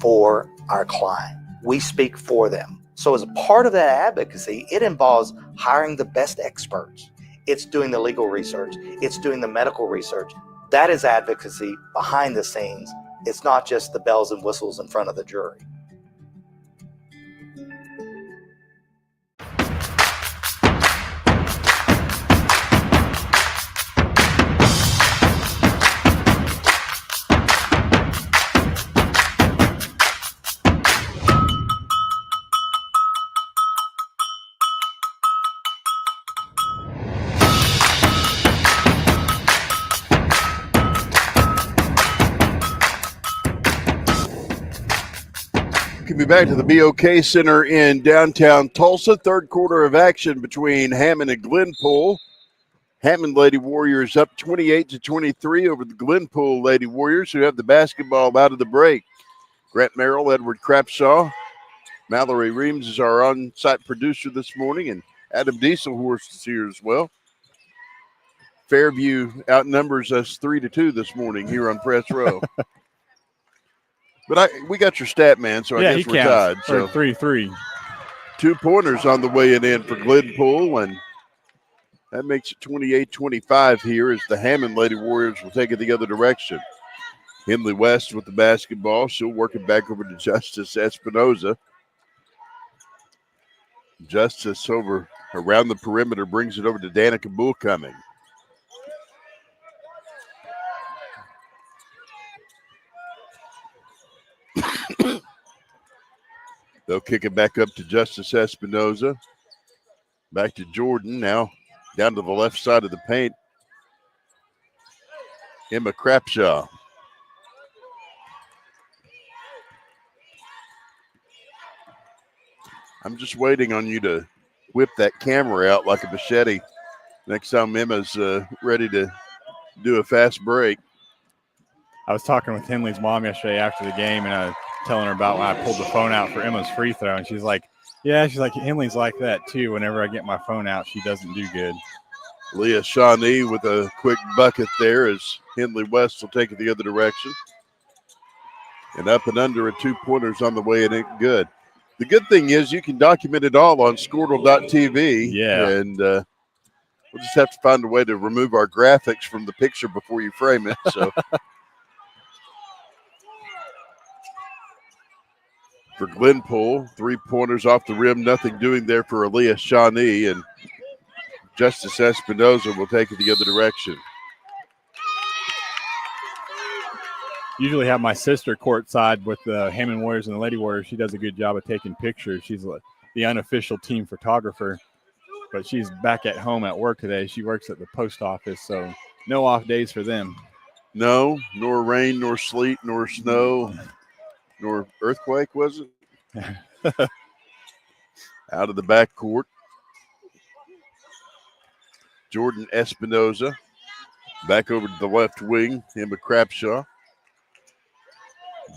for our client. We speak for them. So as a part of that advocacy, it involves hiring the best experts. It's doing the legal research. It's doing the medical research. That is advocacy behind the scenes. It's not just the bells and whistles in front of the jury. Welcome you back to the BOK Center in downtown Tulsa. Third quarter of action between Hammon and Glenpool. Hammon Lady Warriors up 28-23 over the Glenpool Lady Warriors, who have the basketball out of the break. Grant Merrill, Edward Crapshaw, Mallory Reams is our on-site producer this morning, and Adam Dieselhorst is here as well. Fairview outnumbers us 3-2 this morning here on Press Row. But we got your stat man, so I guess we're tied. So 3-3. 2 pointers on the way in for Glenpool, and that makes it 28-25 here as the Hammond Lady Warriors will take it the other direction. Henley West with the basketball. She'll work it back over to Justice Espinoza. Justice over around the perimeter brings it over to Danica Bull coming. They'll kick it back up to Justice Espinoza. Back to Jordan now, down to the left side of the paint. Emma Crapshaw. I'm just waiting on you to whip that camera out like a machete next time Emma's ready to do a fast break. I was talking with Henley's mom yesterday after the game, and I was telling her about when I pulled the phone out for Emma's free throw, and she's like, Henley's like that too. Whenever I get my phone out, she doesn't do good. Leah Shawnee with a quick bucket there as Henley West will take it the other direction. And up and under a 2-pointers on the way, and it good. The good thing is you can document it all on Squirtle.tv. Yeah. And we'll just have to find a way to remove our graphics from the picture before you frame it. So for Glenpool, 3-pointers off the rim, nothing doing there for Aaliyah Shawnee, and Justice Espinoza will take it the other direction. Usually have my sister courtside with the Hammond Warriors and the Lady Warriors. She does a good job of taking pictures. She's the unofficial team photographer, but she's back at home at work today. She works at the post office, so no off days for them. No, nor rain, nor sleet, nor snow, nor earthquake, was it? Out of the backcourt. Jordan Espinoza back over to the left wing. Emma Crapshaw.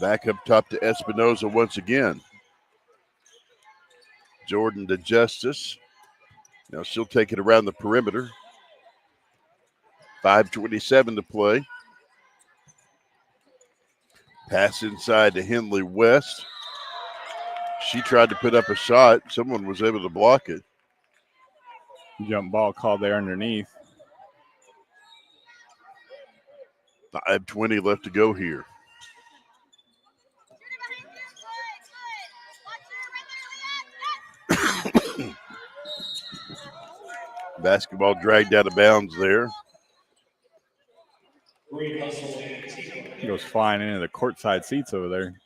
Back up top to Espinoza once again. Jordan to Justice. Now she'll take it around the perimeter. 5:27 to play. Pass inside to Henley West. She tried to put up a shot. Someone was able to block it. Jump ball called there underneath. 5:20 left to go here. Basketball dragged out of bounds there. He goes flying into the courtside seats over there.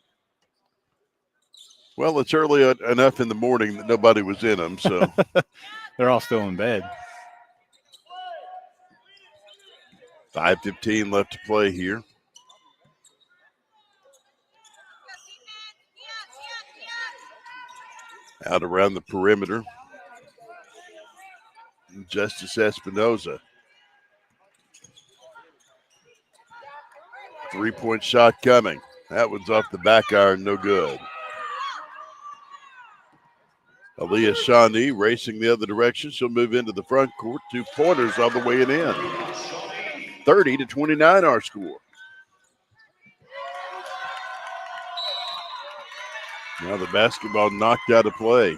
Well, it's early enough in the morning that nobody was in them, so. They're all still in bed. 5:15 left to play here. Out around the perimeter. Justice Espinoza. 3-point shot coming. That one's off the back iron, no good. Aaliyah Shawnee racing the other direction. She'll move into the front court. 2 pointers on the way and in. 30-29 our score. Now the basketball knocked out of play.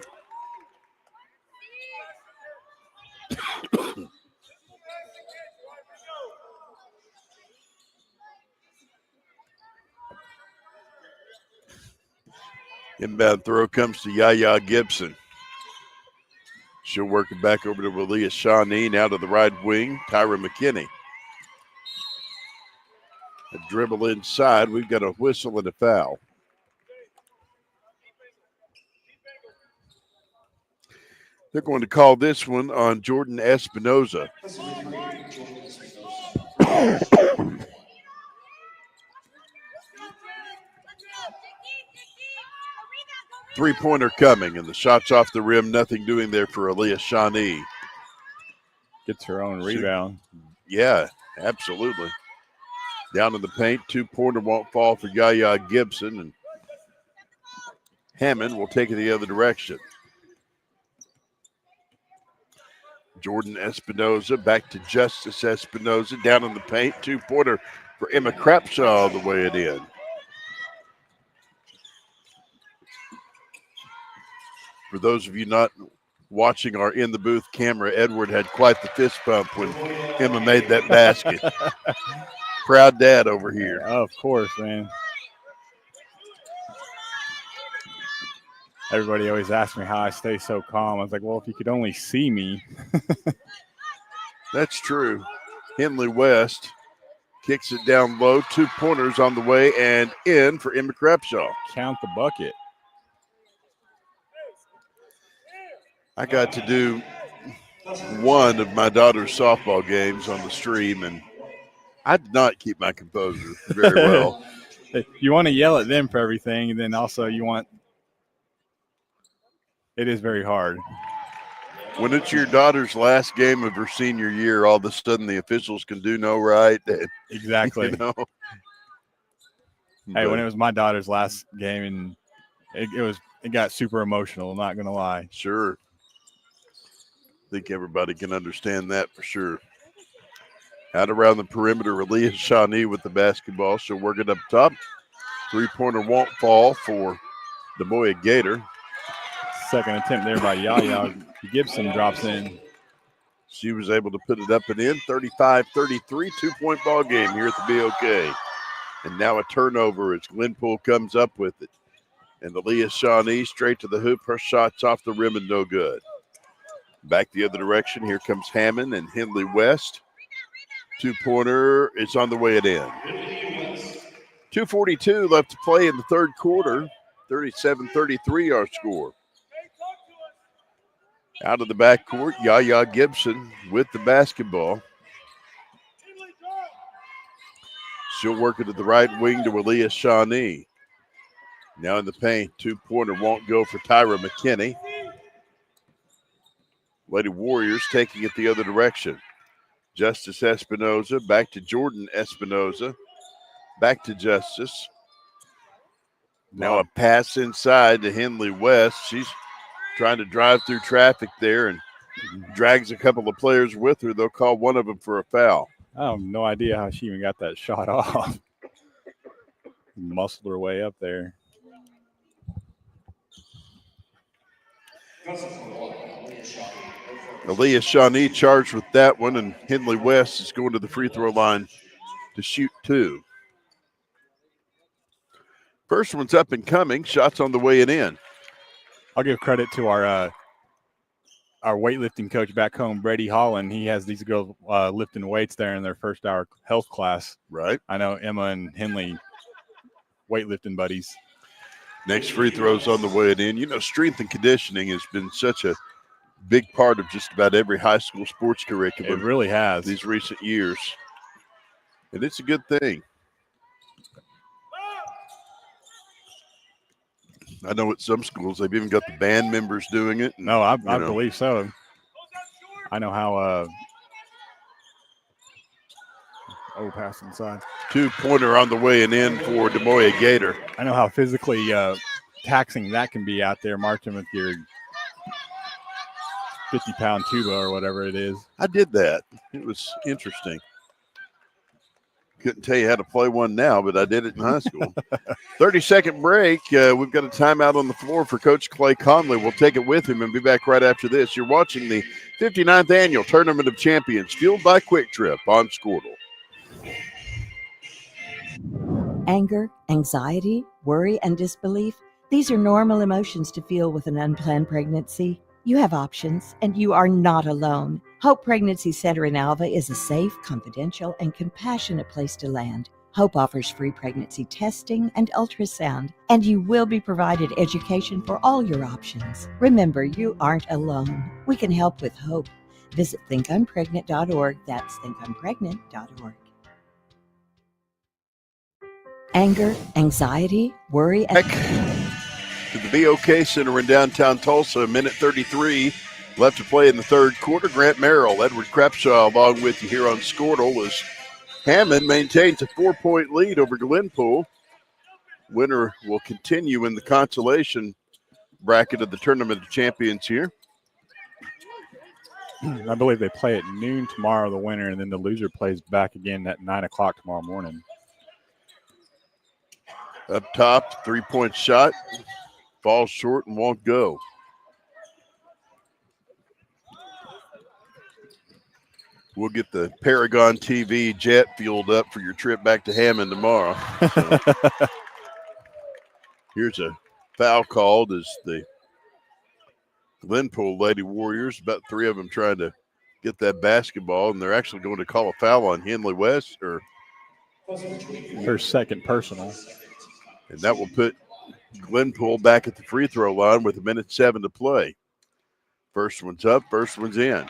Inbound throw comes to Yaya Gibson. She'll work it back over to Aaliyah Shawnee. Now to the right wing, Tyra McKinney. A dribble inside. We've got a whistle and a foul. They're going to call this one on Jordan Espinoza. Three-pointer coming, and the shot's off the rim. Nothing doing there for Aaliyah Shawnee. Gets her own rebound. Yeah, absolutely. Down in the paint, 2-pointer won't fall for Yaya Gibson, and Hammon will take it the other direction. Jordan Espinoza back to Justice Espinoza. Down in the paint, 2-pointer for Emma Crapshaw all the way it in. For those of you not watching our in the booth camera, Edward had quite the fist bump when Emma made that basket. Proud dad over here. Of course, man. Everybody always asks me how I stay so calm. I was like, well, if you could only see me. That's true. Henley West kicks it down low. 2 pointers on the way and in for Emma Crapshaw. Count the bucket. I got to do one of my daughter's softball games on the stream, and I did not keep my composure very well. You want to yell at them for everything, and then also you want – it is very hard. When it's your daughter's last game of her senior year, all of a sudden the officials can do no right. Exactly. You know? Hey, when it was my daughter's last game, and it got super emotional, I'm not going to lie. Sure. I think everybody can understand that for sure. Out around the perimeter, Aaliyah Shawnee with the basketball. She'll work it up top. 3-pointer won't fall for DeMoya Gator. Second attempt there by Yaya Gibson drops in. She was able to put it up and in. 35-33, 2-point ball game here at the BOK. And now a turnover as Glenpool comes up with it. And Aaliyah Shawnee straight to the hoop. Her shot's off the rim and no good. Back the other direction. Here comes Hammon and Henley West. 2-pointer is on the way it in. 2:42 left to play in the third quarter. 37-33 our score. Out of the backcourt, Yaya Gibson with the basketball. She'll work it to the right wing to Aaliyah Shawnee. Now in the paint, 2-pointer won't go for Tyra McKinney. Lady Warriors taking it the other direction. Justice Espinoza back to Jordan Espinoza. Back to Justice. Now a pass inside to Henley West. She's trying to drive through traffic there and drags a couple of players with her. They'll call one of them for a foul. I have no idea how she even got that shot off. Muscled her way up there. Aaliyah Shawnee charged with that one, and Henley West is going to the free throw line to shoot 2. First one's up and coming. Shots on the way and in. I'll give credit to our weightlifting coach back home, Brady Holland. He has these girls lifting weights there in their first hour health class. Right. I know Emma and Henley weightlifting buddies. Next free throw's on the way and in. You know, strength and conditioning has been such a big part of just about every high school sports curriculum. It really has. These recent years. And it's a good thing. I know at some schools they've even got the band members doing it. No, I believe so. I know how pass inside. 2-pointer on the way and in for DeMoya Gator. I know how physically taxing that can be out there marching with your 50-pound tuba or whatever it is. I did that. It was interesting. Couldn't tell you how to play one now, but I did it in high school. 30-second break. We've got a timeout on the floor for Coach Clay Conley. We'll take it with him and be back right after this. You're watching the 59th Annual Tournament of Champions, fueled by Quick Trip on Squirtle. Anger, anxiety, worry, and disbelief. These are normal emotions to feel with an unplanned pregnancy. You have options, and you are not alone. Hope Pregnancy Center in Alva is a safe, confidential, and compassionate place to land. Hope offers free pregnancy testing and ultrasound, and you will be provided education for all your options. Remember, you aren't alone. We can help with hope. Visit thinkimpregnant.org. That's thinkimpregnant.org. Anger, anxiety, worry, and To the BOK Center in downtown Tulsa, 1:33 left to play in the third quarter. Grant Merrill, Edward Crapshaw along with you here on Squirtle as Hammon maintains a 4-point lead over Glenpool. Winner will continue in the consolation bracket of the Tournament of Champions here. I believe they play at noon tomorrow, the winner, and then the loser plays back again at 9 o'clock tomorrow morning. Up top, 3-point shot. Falls short and won't go. We'll get the Paragon TV jet fueled up for your trip back to Hammond tomorrow. So, here's a foul called as the Glenpool Lady Warriors, about 3 of them trying to get that basketball, and they're actually going to call a foul on Henley West, or her second personal. And that will put Glenpool back at the free throw line with 1:07 to play. First one's up, first one's in.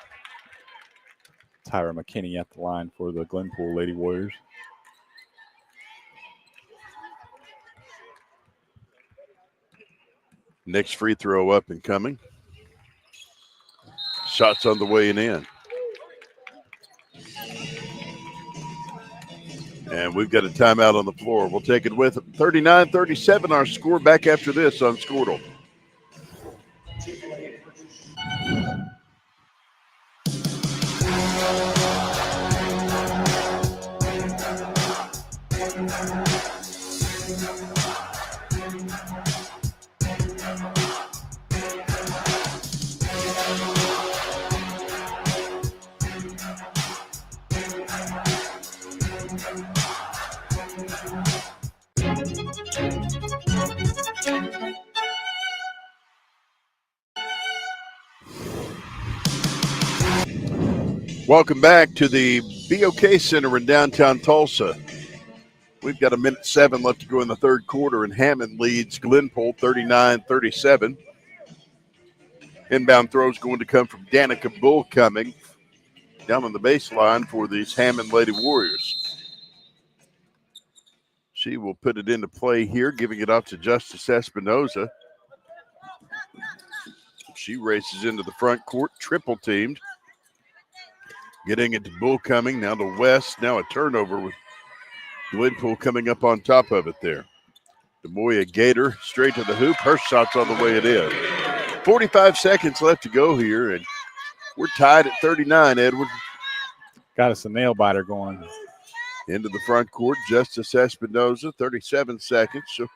Tyra McKinney at the line for the Glenpool Lady Warriors. Next free throw up and coming. Shots on the way and in. And we've got a timeout on the floor. We'll take it with 39-37, our score. Back after this on Squirtle. Welcome back to the BOK Center in downtown Tulsa. We've got 1:07 left to go in the third quarter, and Hammond leads Glenpool 39-37. Inbound throw is going to come from Danica Bull coming down on the baseline for these Hammond Lady Warriors. She will put it into play here, giving it off to Justice Espinoza. She races into the front court, triple teamed. Getting it to Bull coming, now to West. Now a turnover with Glenpool coming up on top of it there. DeMoya Gator straight to the hoop. Her shot's on the way it is. 45 seconds left to go here, and we're tied at 39, Edward. Got us a nail biter going. Into the front court, Justice Espinoza, 37 seconds. She'll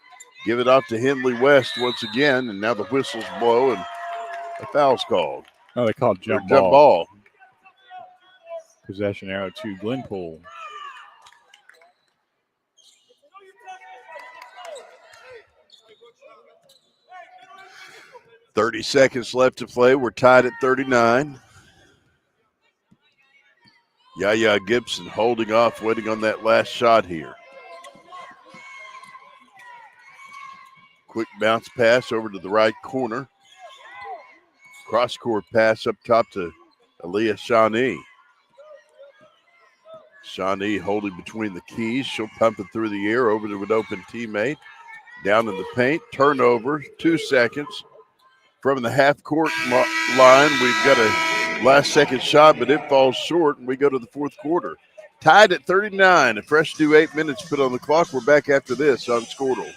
give it off to Henley West once again, and now the whistles blow, and a foul's called. Oh, they called jump ball. Possession arrow to Glenpool. .30 seconds left to play. We're tied at 39. Yaya Gibson holding off, waiting on that last shot here. Quick bounce pass over to the right corner. Cross-court pass up top to Aaliyah Shawnee. Shawnee holding between the keys. She'll pump it through the air over to an open teammate. Down in the paint. Turnover, 2 seconds. From the half-court line, we've got a last-second shot, but it falls short, and we go to the fourth quarter. Tied at 39. A fresh new 8 minutes put on the clock. We're back after this on Squirtle.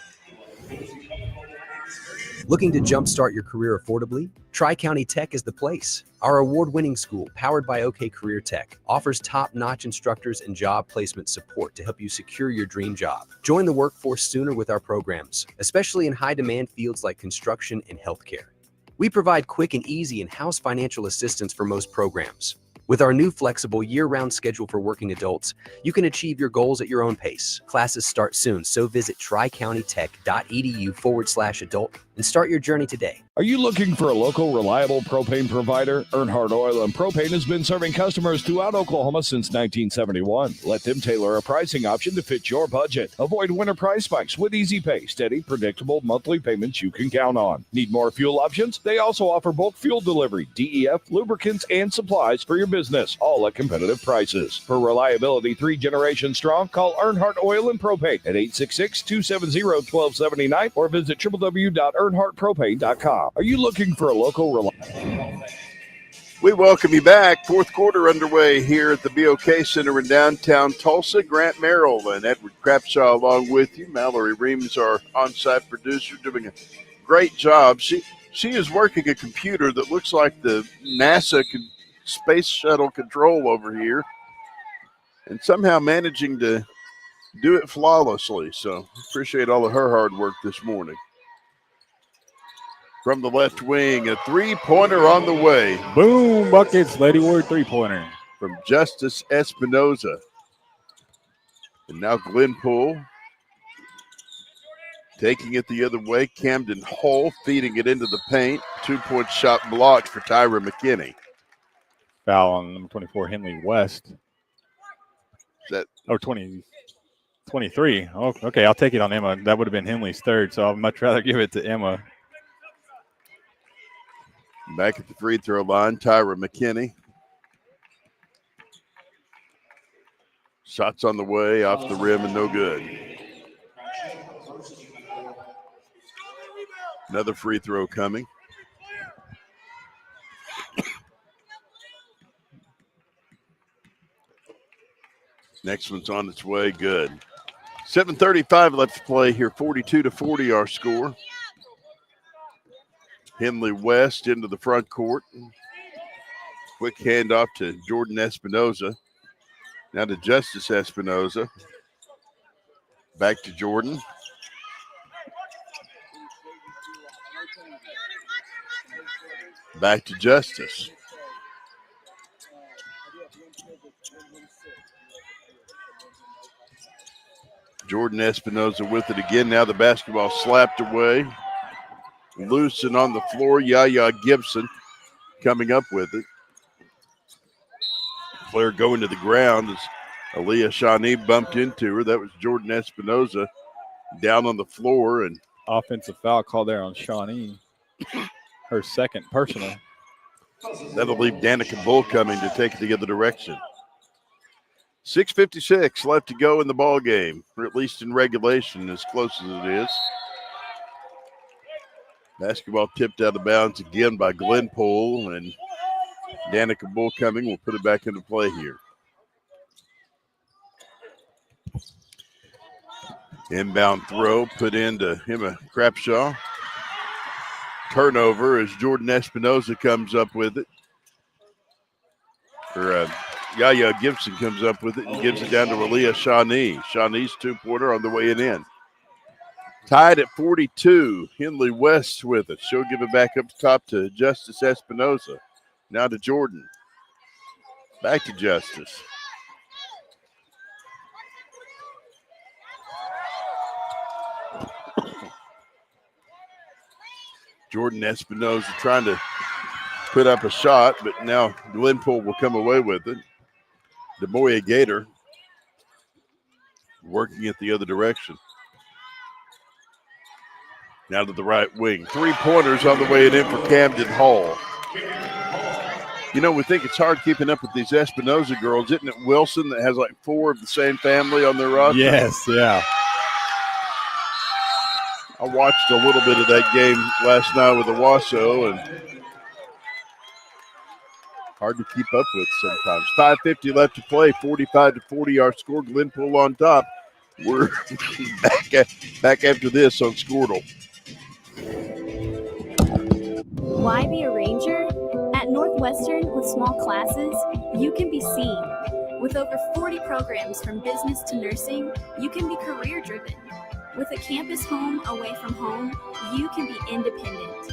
Looking to jumpstart your career affordably? Tri-County Tech is the place. Our award-winning school, powered by OK Career Tech, offers top-notch instructors and job placement support to help you secure your dream job. Join the workforce sooner with our programs, especially in high-demand fields like construction and healthcare. We provide quick and easy in-house financial assistance for most programs. With our new flexible year-round schedule for working adults, you can achieve your goals at your own pace. Classes start soon, so visit tricountytech.edu/adult and start your journey today. Are you looking for a local, reliable propane provider? Earnhardt Oil and Propane has been serving customers throughout Oklahoma since 1971. Let them tailor a pricing option to fit your budget. Avoid winter price spikes with easy pay, steady, predictable monthly payments you can count on. Need more fuel options? They also offer bulk fuel delivery, DEF, lubricants, and supplies for your business, all at competitive prices. For reliability 3 generations strong, call Earnhardt Oil and Propane at 866-270-1279 or visit www.earnhardtpropane.com. Are you looking for a local reliable? We welcome you back. Fourth quarter underway here at the BOK Center in downtown Tulsa. Grant Merrill and Edward Crapshaw along with you. Mallory Reams, our on-site producer, doing a great job. She is working a computer that looks like the NASA space shuttle control over here and somehow managing to do it flawlessly. So appreciate all of her hard work this morning. From the left wing, a three-pointer on the way. Boom, buckets, Lady Ward three-pointer. From Justice Espinoza. And now Glenpool taking it the other way. Camden Hull feeding it into the paint. 2-point shot blocked for Tyra McKinney. Foul on number 24, Henley West. That 23. Oh, okay, I'll take it on Emma. That would have been Henley's third, so I'd much rather give it to Emma. Back at the free throw line, Tyra McKinney. Shots on the way, off the rim, and no good. Another free throw coming. Next one's on its way, good. 7:35 left to play here, 42-40 our score. Henley West into the front court. Quick handoff to Jordan Espinoza. Now to Justice Espinoza. Back to Jordan. Back to Justice. Jordan Espinoza with it again. Now the basketball slapped away. Loose and on the floor, Yaya Gibson coming up with it. Flare going to the ground as Aaliyah Shawnee bumped into her. That was Jordan Espinoza down on the floor. And offensive foul call there on Shawnee. Her second personal. That'll leave Danica Bull coming to take it the other direction. 6:56 left to go in the ball game, or at least in regulation, as close as it is. Basketball tipped out of bounds again by Glenpool, and Danica Bull coming will put it back into play here. Inbound throw put into Emma Crapshaw. Turnover as Jordan Espinoza comes up with it. Yaya Gibson comes up with it and gives it down to Aaliyah Shawnee. Shawnee's two-pointer on the way and in. Tied at 42, Henley West with it. She'll give it back up top to Justice Espinoza. Now to Jordan. Back to Justice. Jordan Espinoza trying to put up a shot, but now Glenpool will come away with it. DeMoya Gator working it the other direction. Now to the right wing. Three-pointers on the way and in for Camden Hall. You know, we think it's hard keeping up with these Espinoza girls. Isn't it Wilson that has like 4 of the same family on their roster? Yes, yeah. I watched a little bit of that game last night with Owasso, and hard to keep up with sometimes. 5:50 left to play, 45-40 our score. Glenpool on top. We're back after this on Squirtle. Why be a ranger? At Northwestern, with small classes, you can be seen. With over 40 programs from business to nursing, you can be career-driven. With a campus home away from home, you can be independent.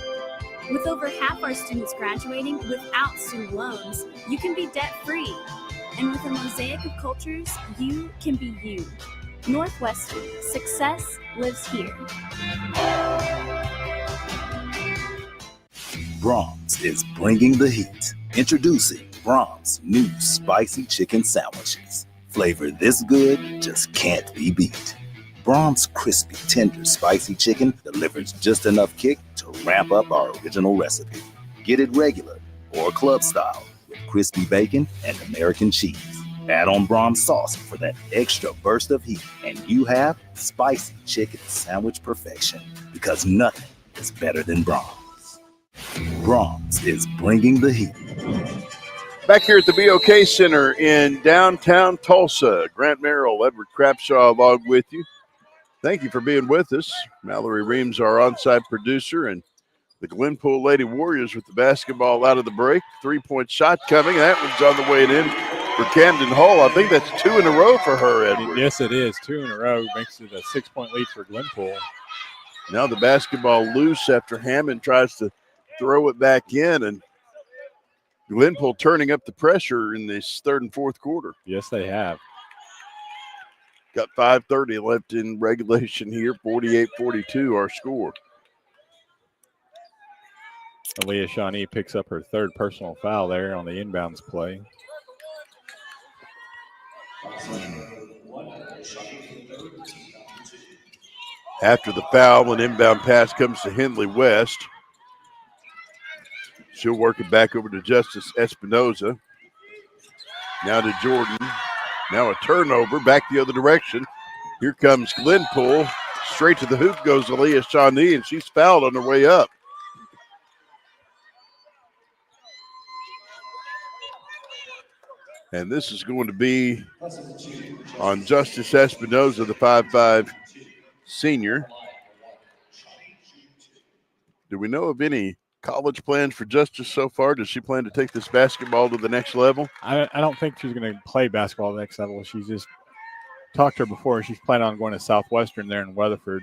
With over half our students graduating without student loans, you can be debt-free. And with a mosaic of cultures, you can be you. Northwestern, success lives here. Brahms is bringing the heat. Introducing Brahms new spicy chicken sandwiches. Flavor this good just can't be beat. Brahms crispy, tender, spicy chicken delivers just enough kick to ramp up our original recipe. Get it regular or club style with crispy bacon and American cheese. Add on Brahms sauce for that extra burst of heat, and you have spicy chicken sandwich perfection, because nothing is better than Brahms. Brahms is bringing the heat. Back here at the BOK Center in downtown Tulsa, Grant Merrill, Edward Crapshaw along with you. Thank you for being with us. Mallory Reams, our on-site producer, and the Glenpool Lady Warriors with the basketball out of the break. 3-point shot coming. That one's on the way in for Camden Hall. I think that's 2 in a row for her, Edward. Yes, it is. 2 in a row. Makes it a 6-point lead for Glenpool. Now the basketball loose after Hammon tries to throw it back in, and Glenpool turning up the pressure in this third and fourth quarter. Yes, they have. Got 5:30 left in regulation here, 48-42 our score. Aaliyah Shawnee picks up her third personal foul there on the inbounds play. After the foul, an inbound pass comes to Hindley West. She'll work it back over to Justice Espinoza. Now to Jordan. Now a turnover, back the other direction. Here comes Glenpool. Straight to the hoop goes Aaliyah Shawnee, and she's fouled on her way up. And this is going to be on Justice Espinoza, the 5'5" senior. Do we know of any college plans for Justice so far? Does she plan to take this basketball to the next level? I don't think she's going to play basketball at the next level. She's just talked to her before. She's planning on going to Southwestern there in Weatherford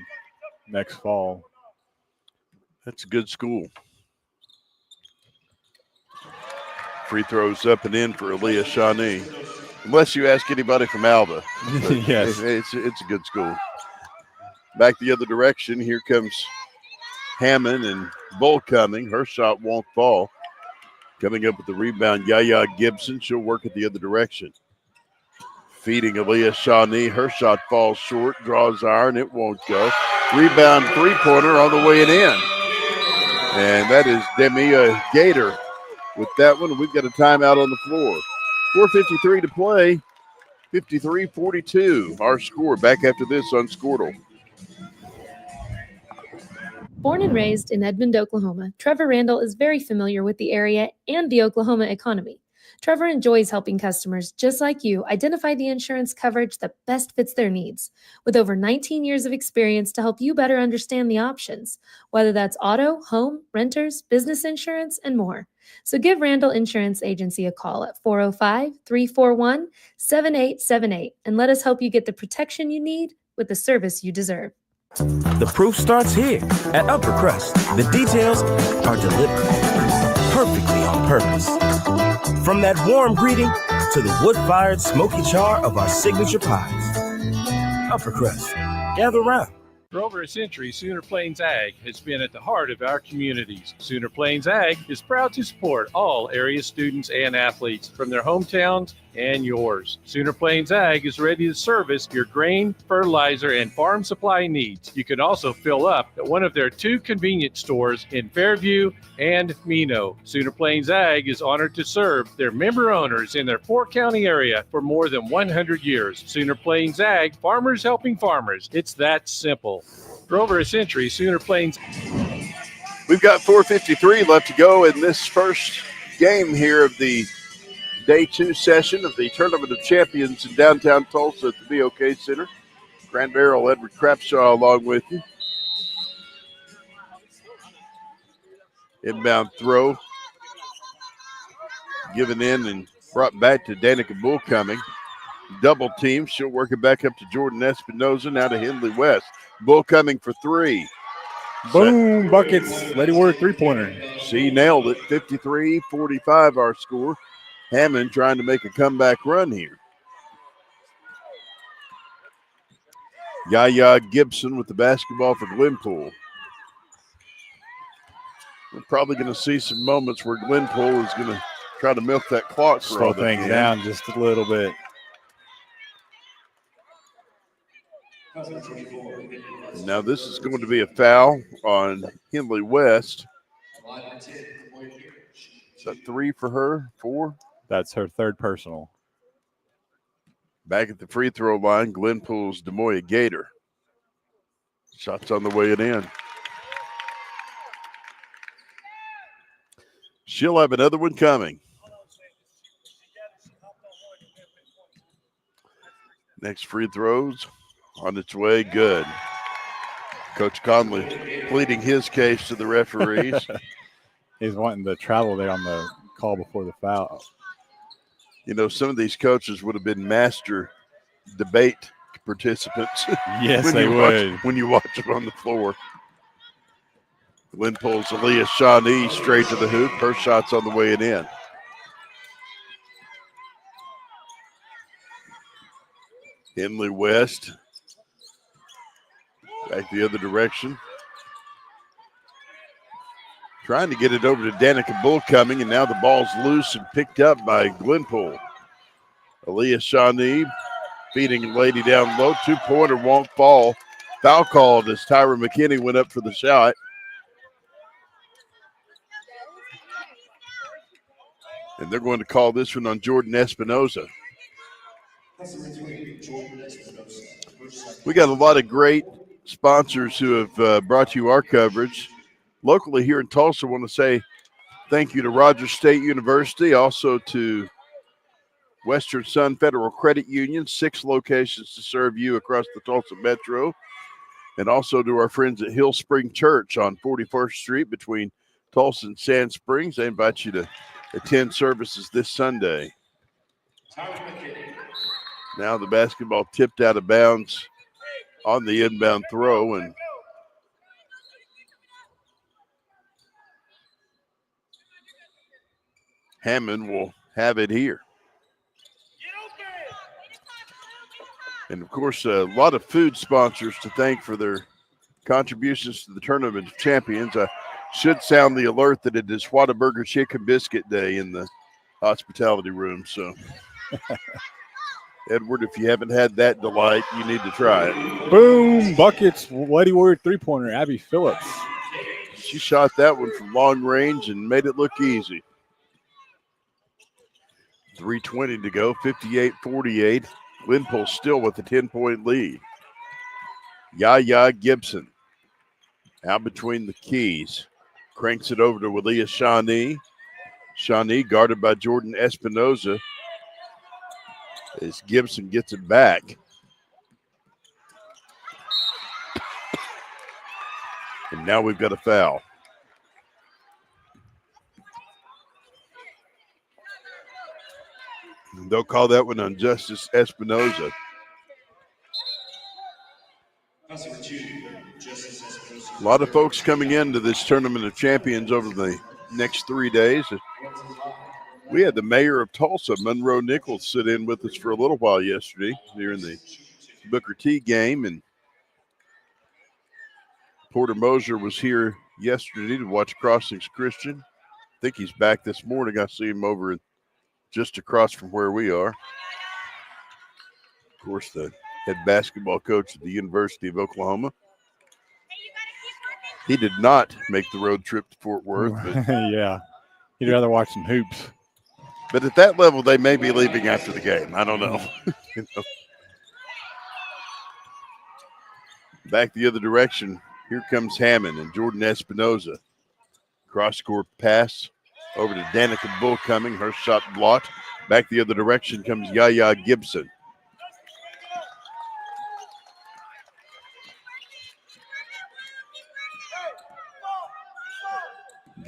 next fall. That's a good school. Free throws up and in for Aaliyah Shawnee. Unless you ask anybody from Alva. Yes. It's a good school. Back the other direction. Here comes Hammon and Bull coming. Her shot won't fall. Coming up with the rebound, Yaya Gibson. She'll work it the other direction. Feeding Aaliyah Shawnee. Her shot falls short. Draws iron. It won't go. Rebound three-pointer on the way and in. And that is Demia Gator with that one. We've got a timeout on the floor. 4:53 to play. 53-42. Our score. Back after this on Squirtle. Born and raised in Edmond, Oklahoma, Trevor Randall is very familiar with the area and the Oklahoma economy. Trevor enjoys helping customers just like you identify the insurance coverage that best fits their needs, with over 19 years of experience to help you better understand the options, whether that's auto, home, renters, business insurance, and more. So give Randall Insurance Agency a call at 405-341-7878 and let us help you get the protection you need with the service you deserve. The proof starts here at Upper Crust. The details are delivered perfectly on purpose. From that warm greeting to the wood-fired smoky char of our signature pies. Upper Crust, gather round. For over a century, Sooner Plains Ag has been at the heart of our communities. Sooner Plains Ag is proud to support all area students and athletes from their hometowns and yours. Sooner Plains Ag is ready to service your grain, fertilizer, and farm supply needs. You can also fill up at one of their 2 convenience stores in Fairview and Mino. Sooner Plains Ag is honored to serve their member owners in their 4-county area for more than 100 years. Sooner Plains Ag, farmers helping farmers. It's that simple. For over a century, Sooner Plains. We've got 4:53 left to go in this first game here of the Day 2 session of the Tournament of Champions in downtown Tulsa at the BOK Center. Grand Barrel, Edward Crapshaw along with you. Inbound throw. Given in and brought back to Danica Bull coming. Double team. She'll work it back up to Jordan Espinoza. Now to Hindley West. Bull coming for three. Boom, buckets. Lady Warrior three-pointer. She nailed it. 53-45 our score. Hammon trying to make a comeback run here. Yaya Gibson with the basketball for Glenpool. We're probably going to see some moments where Glenpool is going to try to milk that clock for all Slow they things can. down just a little bit. Now this is going to be a foul on Hindley West. Is that 3 for her? 4? That's her third personal. Back at the free throw line, Glenpool's Demoya Gator. Shots on the way in. She'll have another one coming. Next free throws on its way. Good. Coach Conley pleading his case to the referees. He's wanting to travel there on the call before the foul. You know, some of these coaches would have been master debate participants. Yes, they would. When you watch them on the floor. Glenpool's Aaliyah Shawnee straight to the hoop. Her shot's on the way in. Hindley West. Back the other direction. Trying to get it over to Danica Bull coming, and now the ball's loose and picked up by Glenpool. Aaliyah Shawnee feeding a lady down low. 2-pointer won't fall. Foul called as Tyra McKinney went up for the shot. And they're going to call this one on Jordan Espinoza. We got a lot of great sponsors who have brought you our coverage. Locally here in Tulsa, I want to say thank you to Rogers State University, also to Western Sun Federal Credit Union, 6 locations to serve you across the Tulsa Metro, and also to our friends at Hill Spring Church on 41st Street between Tulsa and Sand Springs. They invite you to attend services this Sunday. Now the basketball tipped out of bounds on the inbound throw, and Hammon will have it here. And, of course, a lot of food sponsors to thank for their contributions to the Tournament of Champions. I should sound the alert that it is Whataburger Chicken Biscuit Day in the hospitality room. So, Edward, if you haven't had that delight, you need to try it. Boom, buckets. Lady Warrior three-pointer, Abby Phillips. She shot that one from long range and made it look easy. 3:20 to go, 58-48. Glenpool still with a 10-point lead. Yaya Gibson out between the keys. Cranks it over to Aaliyah Shawnee. Shawnee guarded by Jordan Espinoza as Gibson gets it back. And now we've got a foul. They'll call that one on Justice Espinoza. A lot of folks coming into this Tournament of Champions over the next 3 days. We had the mayor of Tulsa, Monroe Nichols, sit in with us for a little while yesterday during the Booker T game. And Porter Moser was here yesterday to watch Crossings Christian. I think he's back this morning. I see him over just across from where we are. Of course, the head basketball coach at the University of Oklahoma. He did not make the road trip to Fort Worth. But yeah, he'd rather watch some hoops. But at that level, they may be leaving after the game. I don't know. You know. Back the other direction. Here comes Hammon and Jordan Espinoza. Cross-court pass over to Danica Bull coming. Her shot blocked. Back the other direction comes Yaya Gibson.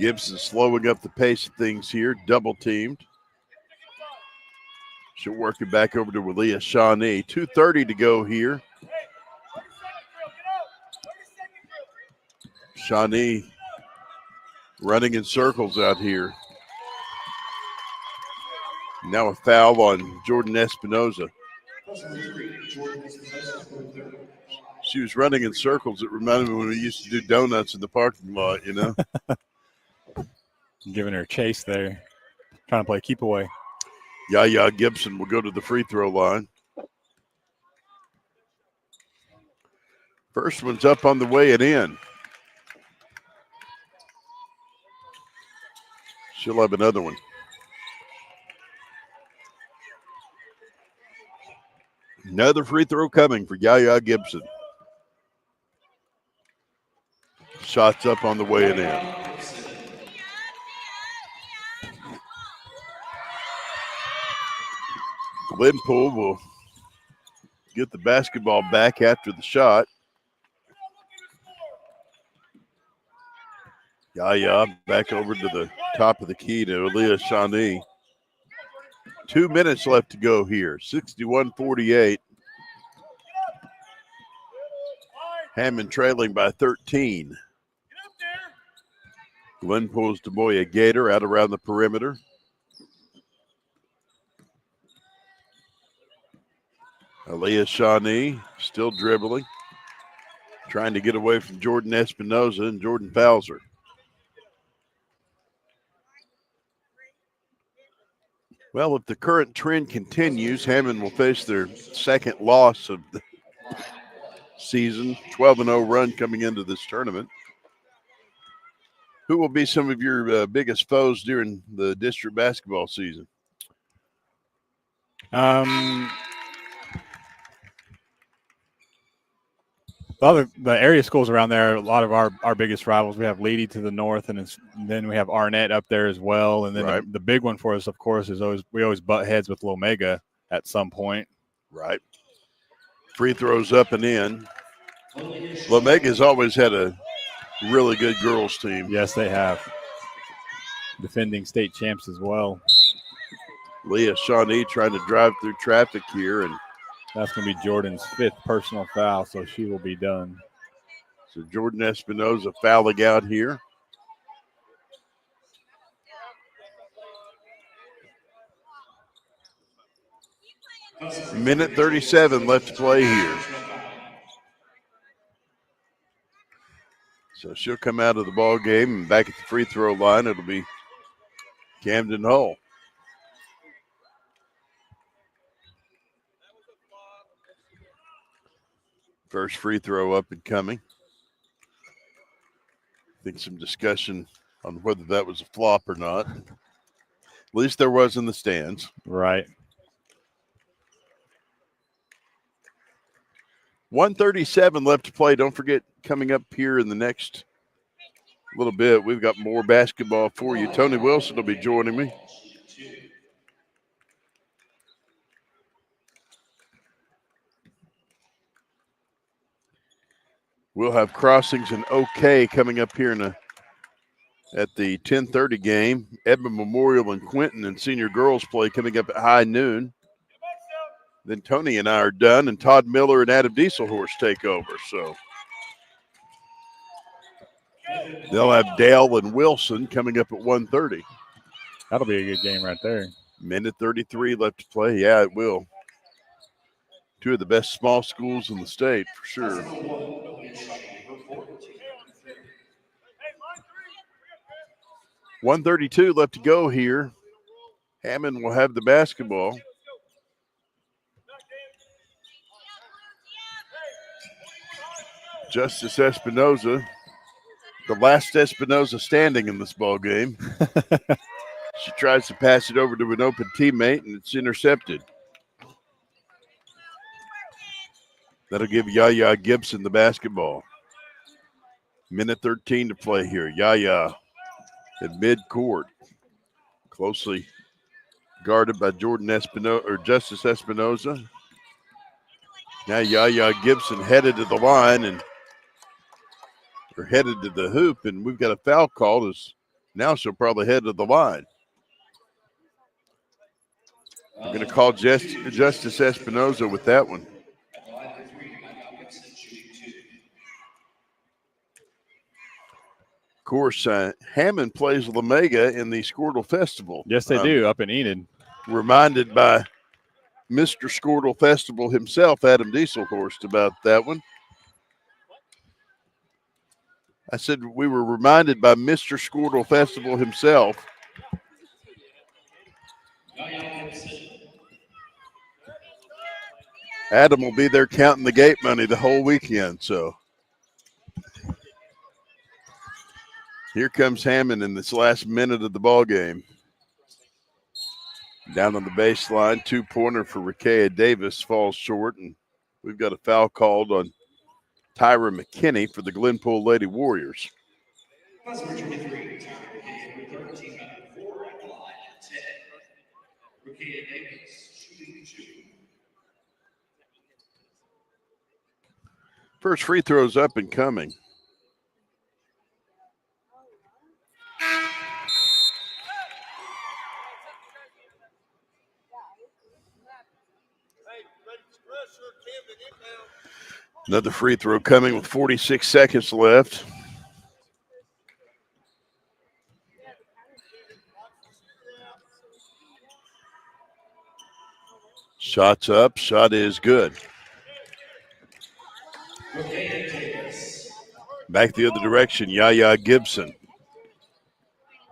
Gibson slowing up the pace of things here, double teamed. She'll work it back over to Aaliyah Shawnee. 2:30 to go here. Shawnee running in circles out here. Now a foul on Jordan Espinoza. She was running in circles. It reminded me when we used to do donuts in the parking lot, you know. Giving her a chase there. Trying to play keep away. Yaya Gibson will go to the free throw line. First one's up on the way and in. She'll have another one. Another free throw coming for Yaya Gibson. Shots up on the way and in. Glenpool will get the basketball back after the shot. Yaya back over to the top of the key to Aaliyah Shawnee. 2 minutes left to go here. 61-48. Hammon trailing by 13. Glenpool's Demoya Gator out around the perimeter. Aaliyah Shawnee still dribbling. Trying to get away from Jordan Espinoza, and Jordan fouls her. Well, if the current trend continues, Hammon will face their second loss of the season, 12-0 run coming into this tournament. Who will be some of your biggest foes during the district basketball season? The area schools around there, a lot of our biggest rivals. We have Leedy to the north, and then we have Arnett up there as well. And then right. the big one for us, of course, is we always butt heads with Lomega at some point. Right. Free throws up and in. Lomega's always had a really good girls team. Yes, they have. Defending state champs as well. Leah Shawnee trying to drive through traffic here, and that's going to be Jordan's 5th personal foul, so she will be done. So Jordan Espinoza fouling out here. Minute 37 left to play here. So she'll come out of the ball game, and back at the free throw line, it'll be Camden Hull. First free throw up and coming. I think some discussion on whether that was a flop or not. At least there was in the stands. Right. 1:37 left to play. Don't forget, coming up here in the next little bit, we've got more basketball for you. Tony Wilson will be joining me. We'll have Crossings and OK coming up here at the 10:30 game. Edmond Memorial and Quinton and senior girls play coming up at high noon. Then Tony and I are done, and Todd Miller and Adam Dieselhorse take over. So they'll have Dale and Wilson coming up at 1:30. That'll be a good game right there. Minute 33 left to play. Yeah, it will. Two of the best small schools in the state, for sure. $132 left to go here. Hammon will have the basketball. Justice Espinoza, the last Espinoza standing in this ball game. She tries to pass it over to an open teammate, and it's intercepted. That'll give Yaya Gibson the basketball. Minute 13 to play here. Yaya at midcourt, closely guarded by Jordan Espinoza or Justice Espinoza. Now Yaya Gibson headed to the line or headed to the hoop, and we've got a foul called as Now she'll probably head to the line. I'm going to call Justice Espinoza with that one. Of course, Hammon plays La Mega in the Squirtle Festival. Yes, they do, up in Enid. Reminded by Mr. Squirtle Festival himself, Adam Dieselhorst, about that one. I said we were reminded by Mr. Squirtle Festival himself. Adam will be there counting the gate money the whole weekend, so. Here comes Hammon in this last minute of the ball game. Down on the baseline, 2-pointer for Rakea Davis falls short, and we've got a foul called on Tyra McKinney for the Glenpool Lady Warriors. First free throw's up and coming. Another free throw coming with 46 seconds left. Shot's up. Shot is good. Back the other direction, Yaya Gibson.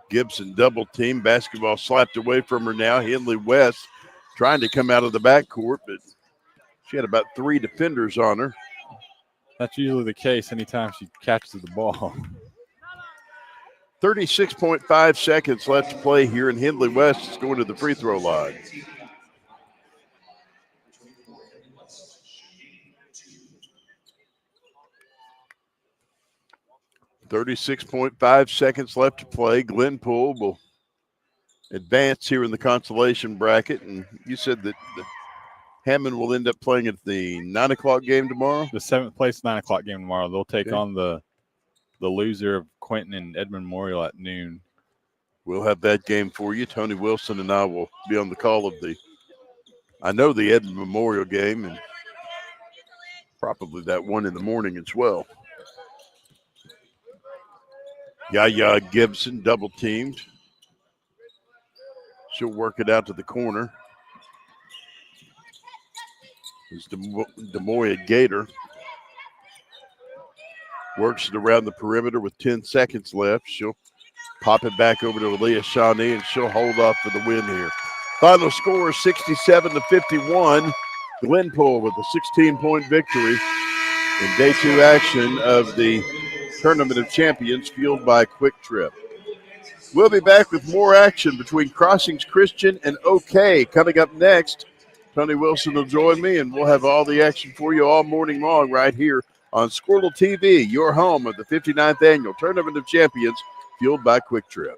Gibson double team. Basketball slapped away from her now. Hindley West trying to come out of the backcourt, but she had about 3 defenders on her. That's usually the case anytime she catches the ball. 36.5 seconds left to play here, and Hindley West is going to the free throw line. .5 seconds left to play. Glenpool will advance here in the consolation bracket, and you said that Hammon will end up playing at the 9 o'clock game tomorrow? The 7th place 9 o'clock game tomorrow. They'll take on the loser of Quentin and Edmond Memorial at noon. We'll have that game for you. Tony Wilson and I will be on the call of the Edmond Memorial game, and probably that one in the morning as well. Yaya Gibson double teamed. She'll work it out to the corner. It's Demoya Gator. Works it around the perimeter with 10 seconds left. She'll pop it back over to Aaliyah Shawnee, and she'll hold off for the win here. Final score is 67-51. Glenpool with a 16-point victory in day 2 action of the Tournament of Champions, fueled by Quick Trip. We'll be back with more action between Crossings Christian and OK coming up next. Tony Wilson will join me, and we'll have all the action for you all morning long right here on Squirtle TV, your home of the 59th Annual Tournament of Champions, fueled by Quick Trip.